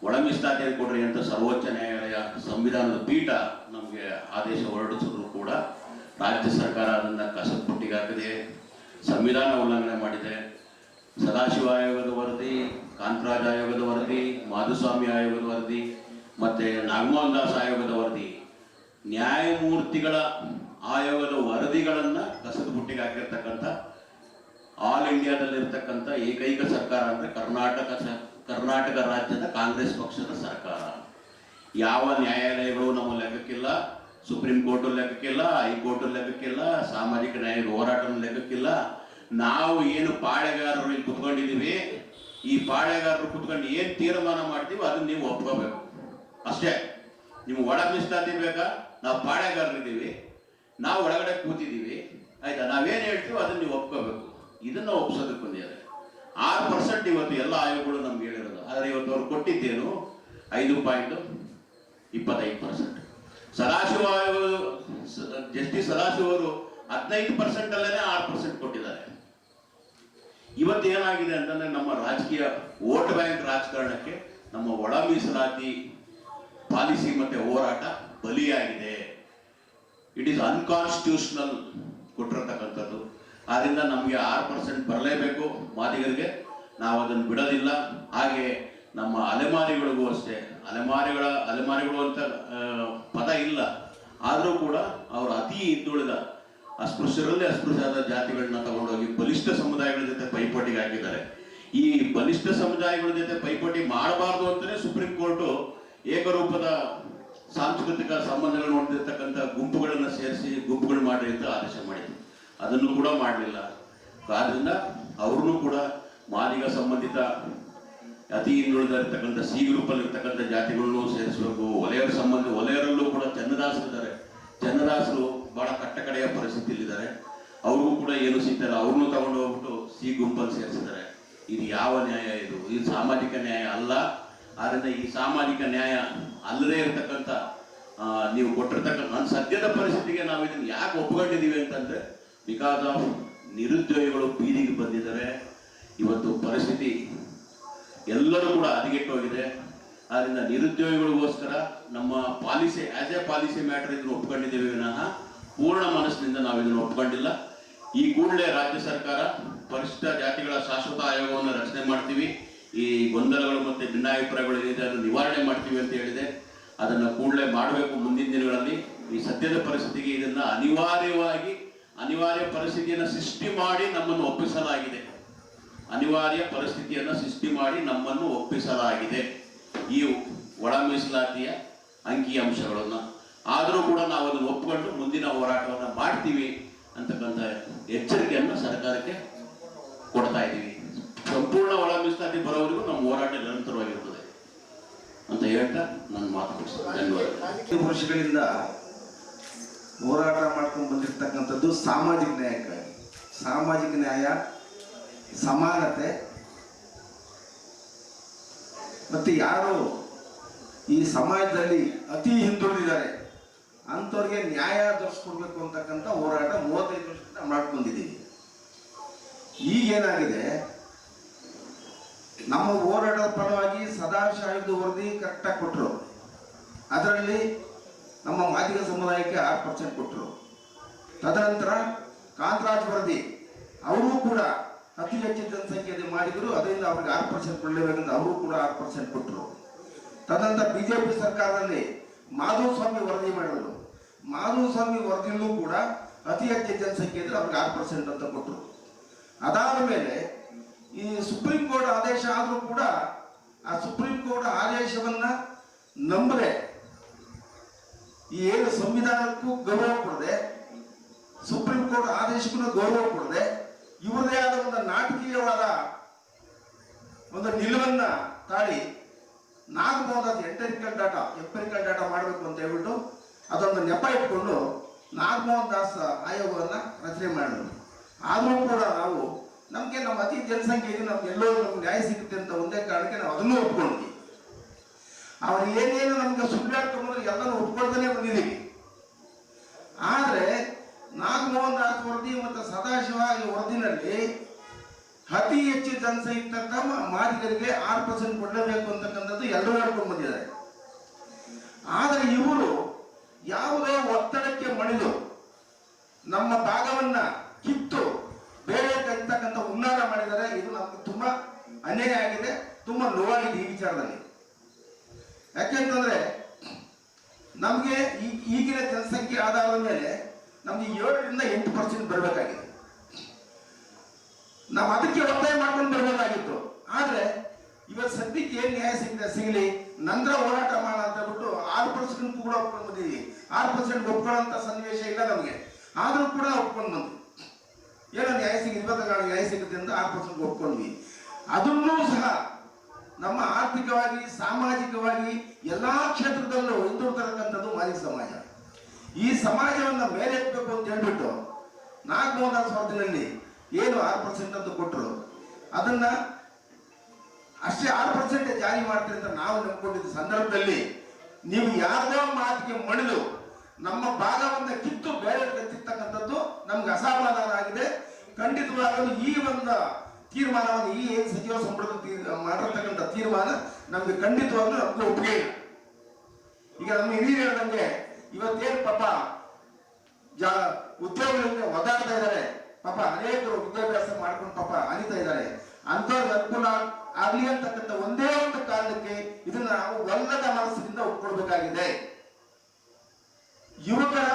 ಒಳ ಮೀಸಲಾತಿಯನ್ನು ಕೊಡ್ರಿ ಅಂತ ಸರ್ವೋಚ್ಚ ನ್ಯಾಯಾಲಯ ಸಂವಿಧಾನದ ಪೀಠ ನಮಗೆ ಆದೇಶ ಹೊರಡಿಸಿದ್ರು ಕೂಡ ರಾಜ್ಯ ಸರ್ಕಾರ ಅದನ್ನು ಕಸದ ಪುಟ್ಟಿಗೆ ಹಾಕದೆ ಸಂವಿಧಾನ ಉಲ್ಲಂಘನೆ ಮಾಡಿದೆ. ಸದಾಶಿವ ಆಯೋಗದ ವರದಿ, ಕಾಂತರಾಜ್ ಆಯೋಗದ ವರದಿ, ಮಾಧುಸ್ವಾಮಿ ಆಯೋಗದ ವರದಿ ಮತ್ತು ನಾಗಮೋಹನ್ ದಾಸ್ ಆಯೋಗದ ವರದಿ, ನ್ಯಾಯಮೂರ್ತಿಗಳ ಆಯೋಗದ ವರದಿಗಳನ್ನು ಕಸದ ಬುಟ್ಟಿಗೆ ಹಾಕಿರ್ತಕ್ಕಂಥ ಆಲ್ ಇಂಡಿಯಾದಲ್ಲಿರ್ತಕ್ಕಂಥ ಏಕೈಕ ಸರ್ಕಾರ ಅಂದರೆ ಕರ್ನಾಟಕ ರಾಜ್ಯದ ಕಾಂಗ್ರೆಸ್ ಪಕ್ಷದ ಸರ್ಕಾರ. ಯಾವ ನ್ಯಾಯಾಲಯಗಳು ನಮ್ಮ ಲೆಕ್ಕಕ್ಕಿಲ್ಲ, ಸುಪ್ರೀಂ ಕೋರ್ಟ್ ಲೆಕ್ಕಕ್ಕಿಲ್ಲ, ಹೈಕೋರ್ಟ್ ಲೆಕ್ಕಕ್ಕಿಲ್ಲ, ಸಾಮಾಜಿಕ ನ್ಯಾಯದ ಹೋರಾಟದ ಲೆಕ್ಕಕ್ಕಿಲ್ಲ. ನಾವು ಏನು ಪಾಳೆಗಾರರು ಇಲ್ಲಿ ಕುತ್ಕೊಂಡಿದ್ದೀವಿ, ಈ ಪಾಳೆಗಾರರು ಕುತ್ಕೊಂಡು ಏನು ತೀರ್ಮಾನ ಮಾಡ್ತೀವಿ ಅದನ್ನ ನೀವು ಒಪ್ಕೋಬೇಕು ಅಷ್ಟೇ. ನೀವು ಒಳ ಮೀಸಲಾತಿ ಬೇಕಾ? ನಾವು ಪಾಳೆಗಾರರಿದ್ದೀವಿ, ನಾವು ಒಳಗಡೆ ಕೂತಿದ್ದೀವಿ, ಆಯ್ತಾ? ನಾವೇನು ಹೇಳ್ತೀವೋ ಅದನ್ನ ನೀವು ಒಪ್ಕೋಬೇಕು. ಇದನ್ನ ಒಪ್ಸೋದಕ್ಕೆ ಬಂದಿದ್ದಾರೆ. 6% ಇವತ್ತು ಎಲ್ಲ ಆಯೋಗಗಳು ನಮ್ಗೆ ಹೇಳಿರೋದು. ಆದರೆ ಇವತ್ತು ಅವ್ರು ಕೊಟ್ಟಿದ್ದೇನು 5.25%. ಸದಾಶಿವ ಆಯೋಗ ಜಸ್ಟಿಸ್ ಸದಾಶಿವ ಅವರು 15% ಅಲ್ಲೇ 6% ಕೊಟ್ಟಿದ್ದಾರೆ. ಇವತ್ತೇನಾಗಿದೆ ಅಂತಂದ್ರೆ ನಮ್ಮ ರಾಜಕೀಯ ವೋಟ್ ಬ್ಯಾಂಕ್ ರಾಜಕಾರಣಕ್ಕೆ ನಮ್ಮ ಒಳ ಮೀಸಲಾತಿ ಪಾಲಿಸಿ ಮತ್ತೆ ಹೋರಾಟ ಬಲಿಯಾಗಿದೆ. ಇಟ್ ಈಸ್ ಅನ್ಕಾನ್ಸ್ಟಿಟ್ಯೂಷನಲ್ ಕೊಟ್ಟಿರತಕ್ಕಂಥದ್ದು. ಆದ್ರಿಂದ ನಮಗೆ 6% ಬರಲೇಬೇಕು ಮಾದಿಗರಿಗೆ. ನಾವು ಅದನ್ನು ಬಿಡೋದಿಲ್ಲ. ಹಾಗೆ ನಮ್ಮ ಅಲೆಮಾರಿಗಳಿಗೂ ಅಷ್ಟೇ. ಅಲೆಮಾರಿಗಳು ಅಂತ ಪದ ಇಲ್ಲ, ಆದರೂ ಕೂಡ ಅವರು ಅತಿ ಹಿಂದುಳಿದ ಅಸ್ಪೃಶ್ಯರಲ್ಲಿ ಅಸ್ಪೃಶ್ಯದ ಜಾತಿಗಳನ್ನ ತಗೊಂಡೋಗಿ ಬಲಿಷ್ಠ ಸಮುದಾಯಗಳ ಜೊತೆ ಪೈಪೋಟಿಗೆ ಹಾಕಿದ್ದಾರೆ. ಈ ಬಲಿಷ್ಠ ಸಮುದಾಯಗಳ ಜೊತೆ ಪೈಪೋಟಿ ಮಾಡಬಾರ್ದು ಅಂತಲೇ ಸುಪ್ರೀಂ ಕೋರ್ಟು ಏಕರೂಪದ ಸಾಂಸ್ಕೃತಿಕ ಸಂಬಂಧಗಳನ್ನು ಹೊಂದಿರತಕ್ಕಂಥ ಗುಂಪುಗಳನ್ನು ಸೇರಿಸಿ ಗುಂಪುಗಳು ಮಾಡಿ ಅಂತ ಆದೇಶ ಮಾಡಿದ್ರು. ಅದನ್ನು ಕೂಡ ಮಾಡಲಿಲ್ಲ. ಆದ್ರಿಂದ ಅವ್ರನ್ನೂ ಕೂಡ ಮಾದಿಗ ಸಂಬಂಧಿತ ಅತಿ ಹಿಂದುಳಿದಿರ್ತಕ್ಕಂಥ ಸಿ ಗ್ರೂಪಲ್ಲಿ ಇರ್ತಕ್ಕಂಥ ಜಾತಿಗಳನ್ನು ಸೇರಿಸಬೇಕು. ವಲಯರಲ್ಲೂ ಕೂಡ ಚನ್ನದಾಸರಿದ್ದಾರೆ. ಚನ್ನದಾಸರು ಬಹಳ ಕಟ್ಟಕಡೆಯ ಪರಿಸ್ಥಿತಿಯಲ್ಲಿದ್ದಾರೆ. ಅವ್ರಿಗೂ ಕೂಡ ಏನು ಸಿಗ್ತಾರೆ, ಅವ್ರನ್ನೂ ತಗೊಂಡು ಹೋಗ್ಬಿಟ್ಟು ಸಿ ಗುಂಪಲ್ಲಿ ಸೇರಿಸಿದ್ದಾರೆ. ಇದು ಯಾವ ನ್ಯಾಯ? ಇದು ಸಾಮಾಜಿಕ ನ್ಯಾಯ ಅಲ್ಲ. ಆದ್ರಿಂದ ಈ ಸಾಮಾಜಿಕ ನ್ಯಾಯ ಅಲ್ಲದೇ ಇರತಕ್ಕಂಥ ನೀವು ಕೊಟ್ಟಿರ್ತಕ್ಕಂಥ ಸದ್ಯದ ಪರಿಸ್ಥಿತಿಗೆ ನಾವು ಇದನ್ನು ಯಾಕೆ ಒಪ್ಕೊಂಡಿದ್ದೀವಿ ಅಂತಂದ್ರೆ, ಬಿಕಾಸ್ ಆಫ್ ನಿರುದ್ಯೋಗಿಗಳು ಬೀದಿಗೆ ಬಂದಿದ್ದಾರೆ. ಇವತ್ತು ಪರಿಸ್ಥಿತಿ ಎಲ್ಲರೂ ಕೂಡ ಹದಗೆಟ್ಟೋಗಿದೆ. ಆದ್ದರಿಂದ ನಿರುದ್ಯೋಗಿಗಳಿಗೋಸ್ಕರ ನಮ್ಮ policy as A policy matter ಇದನ್ನು ಒಪ್ಕೊಂಡಿದ್ದೇವೆ ವಿನಃ ಪೂರ್ಣ ಮನಸ್ಸಿನಿಂದ ನಾವು ಇದನ್ನು ಒಪ್ಕೊಂಡಿಲ್ಲ. ಈ ಕೂಡಲೇ ರಾಜ್ಯ ಸರ್ಕಾರ ಪರಿಶಿಷ್ಟ ಜಾತಿಗಳ ಶಾಶ್ವತ ಆಯೋಗವನ್ನು ರಚನೆ ಮಾಡ್ತೀವಿ, ಈ ಗೊಂದಲಗಳು ಮತ್ತು ಭಿನ್ನಾಭಿಪ್ರಾಯಗಳು ಏನಿದೆ ಅದನ್ನು ನಿವಾರಣೆ ಮಾಡ್ತೀವಿ ಅಂತ ಹೇಳಿದೆ. ಅದನ್ನು ಕೂಡಲೇ ಮಾಡಬೇಕು ಮುಂದಿನ ದಿನಗಳಲ್ಲಿ. ಈ ಸದ್ಯದ ಪರಿಸ್ಥಿತಿಗೆ ಇದನ್ನು ಅನಿವಾರ್ಯ ಪರಿಸ್ಥಿತಿಯನ್ನು ಸೃಷ್ಟಿ ಮಾಡಿ ನಮ್ಮನ್ನು ಒಪ್ಪಿಸಲಾಗಿದೆ. ಈ ಒಳ ಮೀಸಲಾತಿಯ ಅಂಕಿಅಂಶಗಳನ್ನು. ಆದರೂ ಕೂಡ ನಾವು ಅದನ್ನು ಒಪ್ಪಿಕೊಂಡು ಮುಂದಿನ ಹೋರಾಟವನ್ನು ಮಾಡ್ತೀವಿ ಅಂತಕ್ಕಂಥ ಎಚ್ಚರಿಕೆಯನ್ನು ಸರ್ಕಾರಕ್ಕೆ ಕೊಡ್ತಾ ಇದ್ದೀವಿ. ಸಂಪೂರ್ಣ ಒಳ ಮೀಸಲಾತಿ ಬರೋವರೆಗೂ ನಮ್ಮ ಹೋರಾಟ ನಿರಂತರವಾಗಿರ್ತದೆ ಅಂತ ಹೇಳ್ತಾ ನನ್ನ ಮಾತು ಮುಗಿಸ್ತೇನೆ. ಧನ್ಯವಾದ. ವರ್ಷಗಳಿಂದ ಹೋರಾಟ ಮಾಡ್ಕೊಂಡು ಬಂದಿರತಕ್ಕಂಥದ್ದು ಸಾಮಾಜಿಕ ನ್ಯಾಯಕ್ಕಾಗಿ. ಸಾಮಾಜಿಕ ನ್ಯಾಯ, ಸಮಾನತೆ, ಮತ್ತು ಯಾರು ಈ ಸಮಾಜದಲ್ಲಿ ಅತಿ ಹಿಂದುಳಿದಿದ್ದಾರೆ ಅಂಥವ್ರಿಗೆ ನ್ಯಾಯ ದೊರಕಿಸ್ಕೊಡ್ಬೇಕು ಅಂತಕ್ಕಂಥ ಹೋರಾಟ 35 ವರ್ಷದಿಂದ ಮಾಡ್ಕೊಂಡಿದ್ದೀವಿ. ಈಗೇನಾಗಿದೆ, ನಮ್ಮ ಹೋರಾಟದ ಫಲವಾಗಿ ಸದಾಶಿವದ ವರದಿ ಕರೆಕ್ಟಾಗಿ ಕೊಟ್ಟರು. ಅದರಲ್ಲಿ ನಮ್ಮ ಮಾದಿಗ ಸಮುದಾಯಕ್ಕೆ 6% ಕೊಟ್ಟರು. ತದನಂತರ ಕಾಂತರಾಜ್ ವರದಿ ಅವರು ಕೂಡ ಅತಿ ಹೆಚ್ಚು ಜನಸಂಖ್ಯೆ ಮಾಡಿದ್ರು, ಅದರಿಂದ ಅವ್ರಿಗೆ 6% ಕೊಡಲೇಬೇಕಂತ ಅವರು ಕೂಡ 6% ಕೊಟ್ಟರು. ತದನಂತರ ಬಿಜೆಪಿ ಸರ್ಕಾರದಲ್ಲಿ ಮಾಧುಸ್ವಾಮಿ ವರದಿ ಮಾಡಿದ್ರು. ಮಾಧುಸ್ವಾಮಿ ವರದಿಯಲ್ಲೂ ಕೂಡ ಅತಿ ಹೆಚ್ಚು ಜನಸಂಖ್ಯೆ ಇದ್ರೆ ಅವ್ರಿಗೆ 6% ಅಂತ ಕೊಟ್ಟರು. ಅದಾದ ಮೇಲೆ ಈ ಸುಪ್ರೀಂ ಕೋರ್ಟ್ ಆದೇಶ ಆದರೂ ಕೂಡ ಆ ಸುಪ್ರೀಂ ಕೋರ್ಟ್ ಆದೇಶವನ್ನ ನಂಬದೆ, ಈ ಏನು ಸಂವಿಧಾನಕ್ಕೂ ಗೌರವ ಕೊಡದೆ, ಸುಪ್ರೀಂ ಕೋರ್ಟ್ ಆದೇಶಕ್ಕೂ ಗೌರವ ಕೊಡದೆ, ಇವರದೇ ಆದ ಒಂದು ನಾಟಕೀಯವಾದ ಒಂದು ನಿಲುವನ್ನ ತಾಳಿ ನಾಗಮೋಹನ್ ಎಂಪೆರಿಕಲ್ ಡಾಟಾ ಮಾಡಬೇಕು ಅಂತ ಹೇಳ್ಬಿಟ್ಟು ಅದೊಂದು ನೆಪ ಇಟ್ಕೊಂಡು ನಾಗಮೋಹನ್ ದಾಸ್ ಆಯೋಗವನ್ನು ರಚನೆ ಮಾಡಿದ್ರು. ಆದರೂ ಕೂಡ ನಾವು ನಮಗೆ ನಮ್ಮ ಅತಿ ಜನಸಂಖ್ಯೆ ಇದೆ, ನಮ್ಗೆ ಎಲ್ಲೋ ನಮ್ಗೆ ನ್ಯಾಯ ಸಿಗುತ್ತೆ ಅಂತ ಒಂದೇ ಕಾರಣಕ್ಕೆ ನಾವು ಅದನ್ನೂ ಒಪ್ಕೊಂಡ್ವಿ. ಅವ್ರು ಏನೇನು ನಮ್ಗೆ ಸುಳ್ಳು ಹೇಳ್ಕೊಂಡ್ರೆ ಎಲ್ಲನೂ ಒಪ್ಕೊಳ್ತಾನೆ ಬಂದಿದ್ದೀವಿ. ನಿಟ್ಟಿನಲ್ಲಿ ಅತಿ ಹೆಚ್ಚು ಜನಸಂಖ್ಯೆ ಮಾದಿಗರಿಗೆ 6% ಕೊಡಲೇಬೇಕು ಅಂತಕ್ಕಂಥದ್ದು ಎಲ್ಲರೂ ಹೇಳ್ಕೊಂಡು ಬಂದಿದ್ದಾರೆ. ಆದರೆ ಇವರು ಯಾವುದೋ ಒತ್ತಡಕ್ಕೆ ಮಣಿದು ನಮ್ಮ ಭಾಗವನ್ನ ಕಿತ್ತು ಬೇರೆ ಅಂತಕ್ಕಂಥ ಹುನ್ನಾರ ಮಾಡಿದರೆ ಇದು ನಮ್ಗೆ ತುಂಬಾ ಅನ್ಯಾಯ ಆಗಿದೆ, ತುಂಬಾ ನೋವಾಗಿದೆ ಈ ವಿಚಾರದಲ್ಲಿ. ಯಾಕೆಂತಂದ್ರೆ ನಮಗೆ ಈಗಿನ ಜನಸಂಖ್ಯೆ ಆಧಾರದ ಮೇಲೆ ನಮ್ಗೆ 7ರಿಂದ 8% ಬರಬೇಕಾಗಿದೆ. ನಾವು ಅದಕ್ಕೆ ಒತ್ತಾಯ ಮಾಡ್ಕೊಂಡು ಬರಬೇಕಾಗಿತ್ತು. ಆದ್ರೆ ಇವತ್ತು ಸದ್ಯಕ್ಕೆ ಏನ್ ನ್ಯಾಯ ಸಿಗಲಿ ನಂತರ ಹೋರಾಟ ಮಾಡ ಅಂತ ಹೇಳ್ಬಿಟ್ಟು 6% ಕೂಡ ಒಪ್ಕೊಂಡು ಬಂದಿದ್ದೀವಿ. 6% ಒಪ್ಕೊಳ್ಳೋಂಥ ಸನ್ನಿವೇಶ ಇಲ್ಲ ನಮಗೆ, ಆದ್ರೂ ಕೂಡ ಒಪ್ಕೊಂಡು ಬಂದ್ವಿ. ಏನೋ ನ್ಯಾಯ ಸಿಗಬೇಕಲ್ಲ, ನ್ಯಾಯ ಸಿಗುತ್ತೆ ಅಂತ 6% ಒಪ್ಕೊಂಡ್ವಿ. ಅದನ್ನೂ ಸಹ ನಮ್ಮ ಆರ್ಥಿಕವಾಗಿ ಸಾಮಾಜಿಕವಾಗಿ ಎಲ್ಲಾ ಕ್ಷೇತ್ರದಲ್ಲೂ ಹಿಂದುಳಿದಿರತಕ್ಕಂಥದ್ದು ಮಾದಿಗ ಸಮಾಜ. ಈ ಸಮಾಜವನ್ನ ಮೇಲೆತ್ತಬೇಕು ಅಂತ ಹೇಳ್ಬಿಟ್ಟು ನಾಗಮೋಹನ್ ಸ್ಪರ್ಧೆಯಲ್ಲಿ ಏನು 6% ಅಂತ ಕೊಟ್ಟರು ಅದನ್ನ ಅಷ್ಟೇ 6% ಜಾರಿ ಮಾಡ್ತಾರೆ ಅಂತ ನಾವು ನಂಬ್ಕೊಂಡಿದ್ದ ಸಂದರ್ಭದಲ್ಲಿ ನೀವು ಯಾರ್ದೋ ಮಾತಿಗೆ ಮಣಿದು ನಮ್ಮ ಭಾಗವನ್ನ ಕಿತ್ತು ಬೇರೆ ಕತ್ತಿರ್ತಕ್ಕಂಥದ್ದು ನಮ್ಗೆ ಅಸಮಾಧಾನ ಆಗಿದೆ. ಖಂಡಿತವಾಗಲು ಈ ಒಂದು ತೀರ್ಮಾನವನ್ನು ಈ ಏನು ಸಚಿವ ಸಂಪುಟದ ಮಾಡಿರ್ತಕ್ಕಂಥ ತೀರ್ಮಾನ ನಮ್ಗೆ ಖಂಡಿತವಾಗ್ಲೂ ನಮ್ಗೆ ಒಪ್ಪಿಗೆ ಇಲ್ಲ. ಈಗ ನಮ್ಮ ಹಿರಿಯರು ಹೇಳ್ದಂಗೆ ಇವತ್ತೇನು ಪಾಪ ಉದ್ಯೋಗಗಳಿಗೆ ಒದಾಡ್ತಾ ಇದ್ದಾರೆ, ಪಾಪ ಅನೇಕರು ವಿದ್ಯಾಭ್ಯಾಸ ಮಾಡ್ಕೊಂಡು ಪಾಪ ಅನಿತಾ ಇದ್ದಾರೆ. ಅಂಥವ್ರಿಗೆ ಅನುಕೂಲ ಆಗ್ಲಿ ಅಂತಕ್ಕಂಥ ಒಂದೇ ಒಂದು ಕಾರಣಕ್ಕೆ ಇದನ್ನ ನಾವು ಒಲ್ಲದ ಮನಸ್ಸಿನಿಂದ ಒಪ್ಕೊಳ್ಬೇಕಾಗಿದೆ. ಯುವಕರ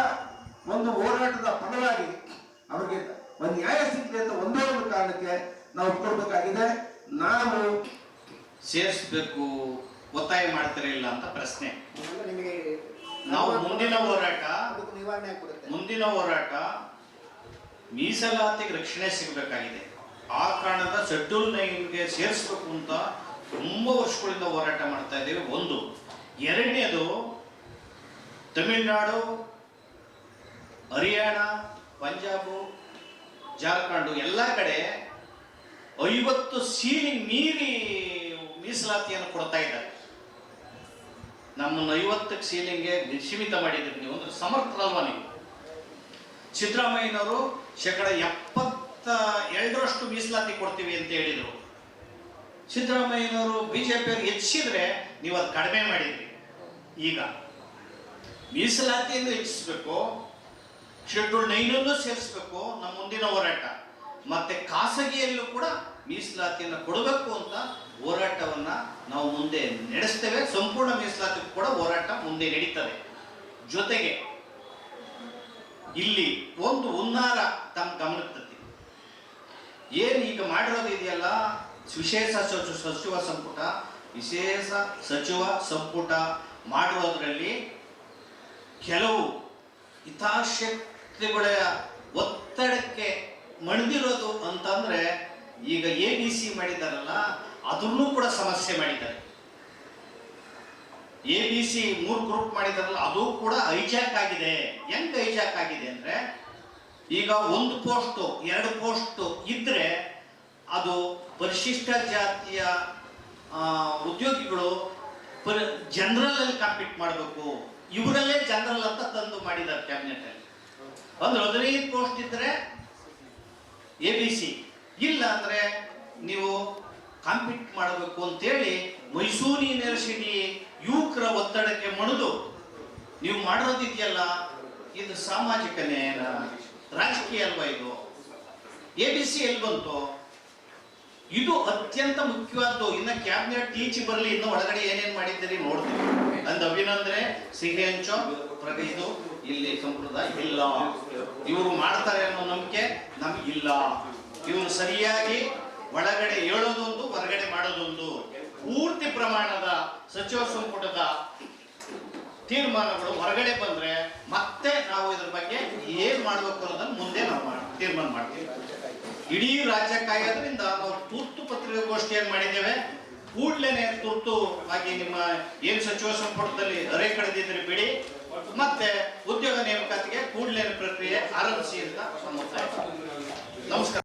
ಒಂದು ಹೋರಾಟದ ಫಲವಾಗಿ ಅವರಿಗೆ ಒಂದು ನ್ಯಾಯ ಸಿಗಲಿ ಅಂತ ಒಂದೇ ಒಂದು ಕಾರಣಕ್ಕೆ ನಾವು ಒಪ್ಕೊಳ್ಬೇಕಾಗಿದೆ. ನಾವು ಸೇರಿಸ್ಬೇಕು ಒತ್ತಾಯ ಮಾಡ್ತಿರಲಿಲ್ಲ ಅಂತ ಪ್ರಶ್ನೆ. ನಿಮಗೆ ನಾವು ಮುಂದಿನ ಹೋರಾಟ ನಿವಾರಣೆ ಆಗ್ಬಿಡುತ್ತೆ. ಮುಂದಿನ ಹೋರಾಟ ಮೀಸಲಾತಿಗೆ ರಕ್ಷಣೆ ಸಿಗಬೇಕಾಗಿದೆ. ಆ ಕಾರಣದ ಶೆಡ್ಯೂಲ್ 9ಗೆ ಸೇರಿಸ್ಬೇಕು ಅಂತ ತುಂಬಾ ವರ್ಷಗಳಿಂದ ಹೋರಾಟ ಮಾಡ್ತಾ ಇದ್ದೇವೆ. ಒಂದು. ಎರಡನೇದು, ತಮಿಳುನಾಡು, ಹರಿಯಾಣ, ಪಂಜಾಬು, ಜಾರ್ಖಂಡ್ ಎಲ್ಲ ಕಡೆ 50 ಸೀಲಿಂಗ್ ಮೀರಿ ಮೀಸಲಾತಿಯನ್ನು ಕೊಡ್ತಾ ಇದ್ದಾರೆ. ನಮ್ಮನ್ನು 50 ಸೀಲಿಂಗ್ಗೆ ಸೀಮಿತ ಮಾಡಿದ್ರಿ ನೀವು ಅಂದ್ರೆ ಸಮರ್ಥರಲ್ವಾ ನೀವು? ಸಿದ್ದರಾಮಯ್ಯನವರು 72% ಮೀಸಲಾತಿ ಕೊಡ್ತೀವಿ ಅಂತ ಹೇಳಿದರು. ಸಿದ್ದರಾಮಯ್ಯನವರು ಬಿಜೆಪಿಯವರು ಹೆಚ್ಚಿದ್ರೆ ನೀವು ಅದು ಕಡಿಮೆ ಮಾಡಿದ್ರಿ. ಈಗ ಮೀಸಲಾತಿಯನ್ನು ಹೆಚ್ಚಿಸಬೇಕು, ಶೆಡ್ಯೂಲ್ 9 ಸೇರಿಸಬೇಕು ನಮ್ಮ ಮುಂದಿನ ಹೋರಾಟ. ಮತ್ತೆ ಖಾಸಗಿಯಲ್ಲೂ ಕೂಡ ಮೀಸಲಾತಿಯನ್ನು ಕೊಡಬೇಕು ಅಂತ ಹೋರಾಟವನ್ನ ನಾವು ಮುಂದೆ ನಡೆಸ್ತೇವೆ. ಸಂಪೂರ್ಣ ಮೀಸಲಾತಿ ಕೂಡ ಹೋರಾಟ ಮುಂದೆ ನಡೀತದೆ. ಜೊತೆಗೆ ಇಲ್ಲಿ ಒಂದು ಹುನ್ನಾರ ತಮ್ಮ ಗಮನಕ್ಕೆ ತತ್ತಿ. ಏನು ಈಗ ಮಾಡಿರೋದು ಇದೆಯಲ್ಲ, ವಿಶೇಷ ಸಚಿವ ಸಂಪುಟ, ವಿಶೇಷ ಸಚಿವ ಸಂಪುಟ ಮಾಡಿರೋದ್ರಲ್ಲಿ ಕೆಲವು ಹಿತಾಸಕ್ತಿಗಳ ಒತ್ತಡಕ್ಕೆ ಮಣಿದಿರೋದು ಅಂತಂದ್ರೆ, ಈಗ ABC ಮಾಡಿದಾರಲ್ಲ ಅದನ್ನೂ ಕೂಡ ಸಮಸ್ಯೆ ಮಾಡಿದ್ದಾರೆ. ABC 3 ಗ್ರೂಪ್ ಮಾಡಿದಾರಲ್ಲ ಅದು ಕೂಡ ಹೈಜಾಕ್ ಆಗಿದೆ. ಹೆಂಗ್ ಹೈಜಾಕ್ ಆಗಿದೆ ಅಂದ್ರೆ, ಈಗ 1 ಪೋಸ್ಟ್ 2 ಪೋಸ್ಟ್ ಇದ್ರೆ ಅದು ಪರಿಶಿಷ್ಟ ಜಾತಿಯ ಉದ್ಯೋಗಿಗಳು ಜನರಲ್ ಅಲ್ಲಿ ಕಾಂಪೀಟ್ ಮಾಡಬೇಕು, ಇವರಲ್ಲೇ ಜನರಲ್ ಅಂತ ತಂದು ಮಾಡಿದ್ದಾರೆ ಕ್ಯಾಬಿನೆಟ್ ಅಲ್ಲಿ. ಅಂದ್ರೆ 15 ಪೋಸ್ಟ್ ಇದ್ರೆ ABC, ಇಲ್ಲ ಅಂದ್ರೆ ನೀವು ಕಾಂಪೀಟ್ ಮಾಡಬೇಕು ಅಂತೇಳಿ ಮೈಸೂರು ಯೂನಿವರ್ಸಿಟಿ ಯುವಕರ ಒತ್ತಡಕ್ಕೆ ಮಣಿದು ನೀವು ಮಾಡೋದಿದೆಯಲ್ಲ, ಇದು ಸಾಮಾಜಿಕನೇ ರಾಜಕೀಯ ಅಲ್ವಾ? ಇದು ABC ಎಲ್ಲಿ ಬಂತು? ಇದು ಅತ್ಯಂತ ಮುಖ್ಯವಾದ್ದು. ಇನ್ನು ಕ್ಯಾಬಿನೆಟ್ ಈಚೆ ಬರಲಿ, ಇನ್ನು ಒಳಗಡೆ ಏನೇನ್ ಮಾಡಿದ್ದೀರಿ ನೋಡ್ತೀವಿ. ಅಂದ ಅಭಿನಂದನೆ, ಸಿಹಿ ಹಂಚೋ ಇದು ಇಲ್ಲಿ ಸಂಪ್ರದಾಯ ಇಲ್ಲ. ಇವರು ಮಾಡ್ತಾರೆ ಅನ್ನೋ ನಂಬಿಕೆ ನಮಗಿಲ್ಲ. ಇವರು ಸರಿಯಾಗಿ ಒಳಗಡೆ ಹೇಳೋದೊಂದು, ಹೊರಗಡೆ ಮಾಡೋದೊಂದು. ಪೂರ್ತಿ ಪ್ರಮಾಣದ ಸಚಿವ ಸಂಪುಟದ ತೀರ್ಮಾನಗಳು ಹೊರಗಡೆ ಬಂದ್ರೆ ಮತ್ತೆ ನಾವು ಇದ್ರ ಬಗ್ಗೆ ಏನ್ ಮಾಡ್ಬೇಕು ಅನ್ನೋದನ್ನ ಮುಂದೆ ನಾವು ತೀರ್ಮಾನ ಮಾಡ್ತೀವಿ. ಇಡೀ ರಾಜ್ಯ ಕಾಯೋದ್ರಿಂದ ನಾವು ತುರ್ತು ಪತ್ರಿಕಾಗೋಷ್ಠಿಯನ್ನು ಮಾಡಿದ್ದೇವೆ. ಕೂಡ್ಲೇನೆ ತುರ್ತು ಆಗಿ ನಿಮ್ಮ ಏನ್ ಸಚಿವ ಸಂಪುಟದಲ್ಲಿ ಅರೆ ಕಳೆದಿದ್ರೆ ಬಿಡಿ, ಮತ್ತೆ ಉದ್ಯೋಗ ನೇಮಕಾತಿಗೆ ಕೂಡ್ಲೇನೆ ಪ್ರಕ್ರಿಯೆ ಆರಂಭಿಸಿ ಅಂತ ನಮಸ್ಕಾರ.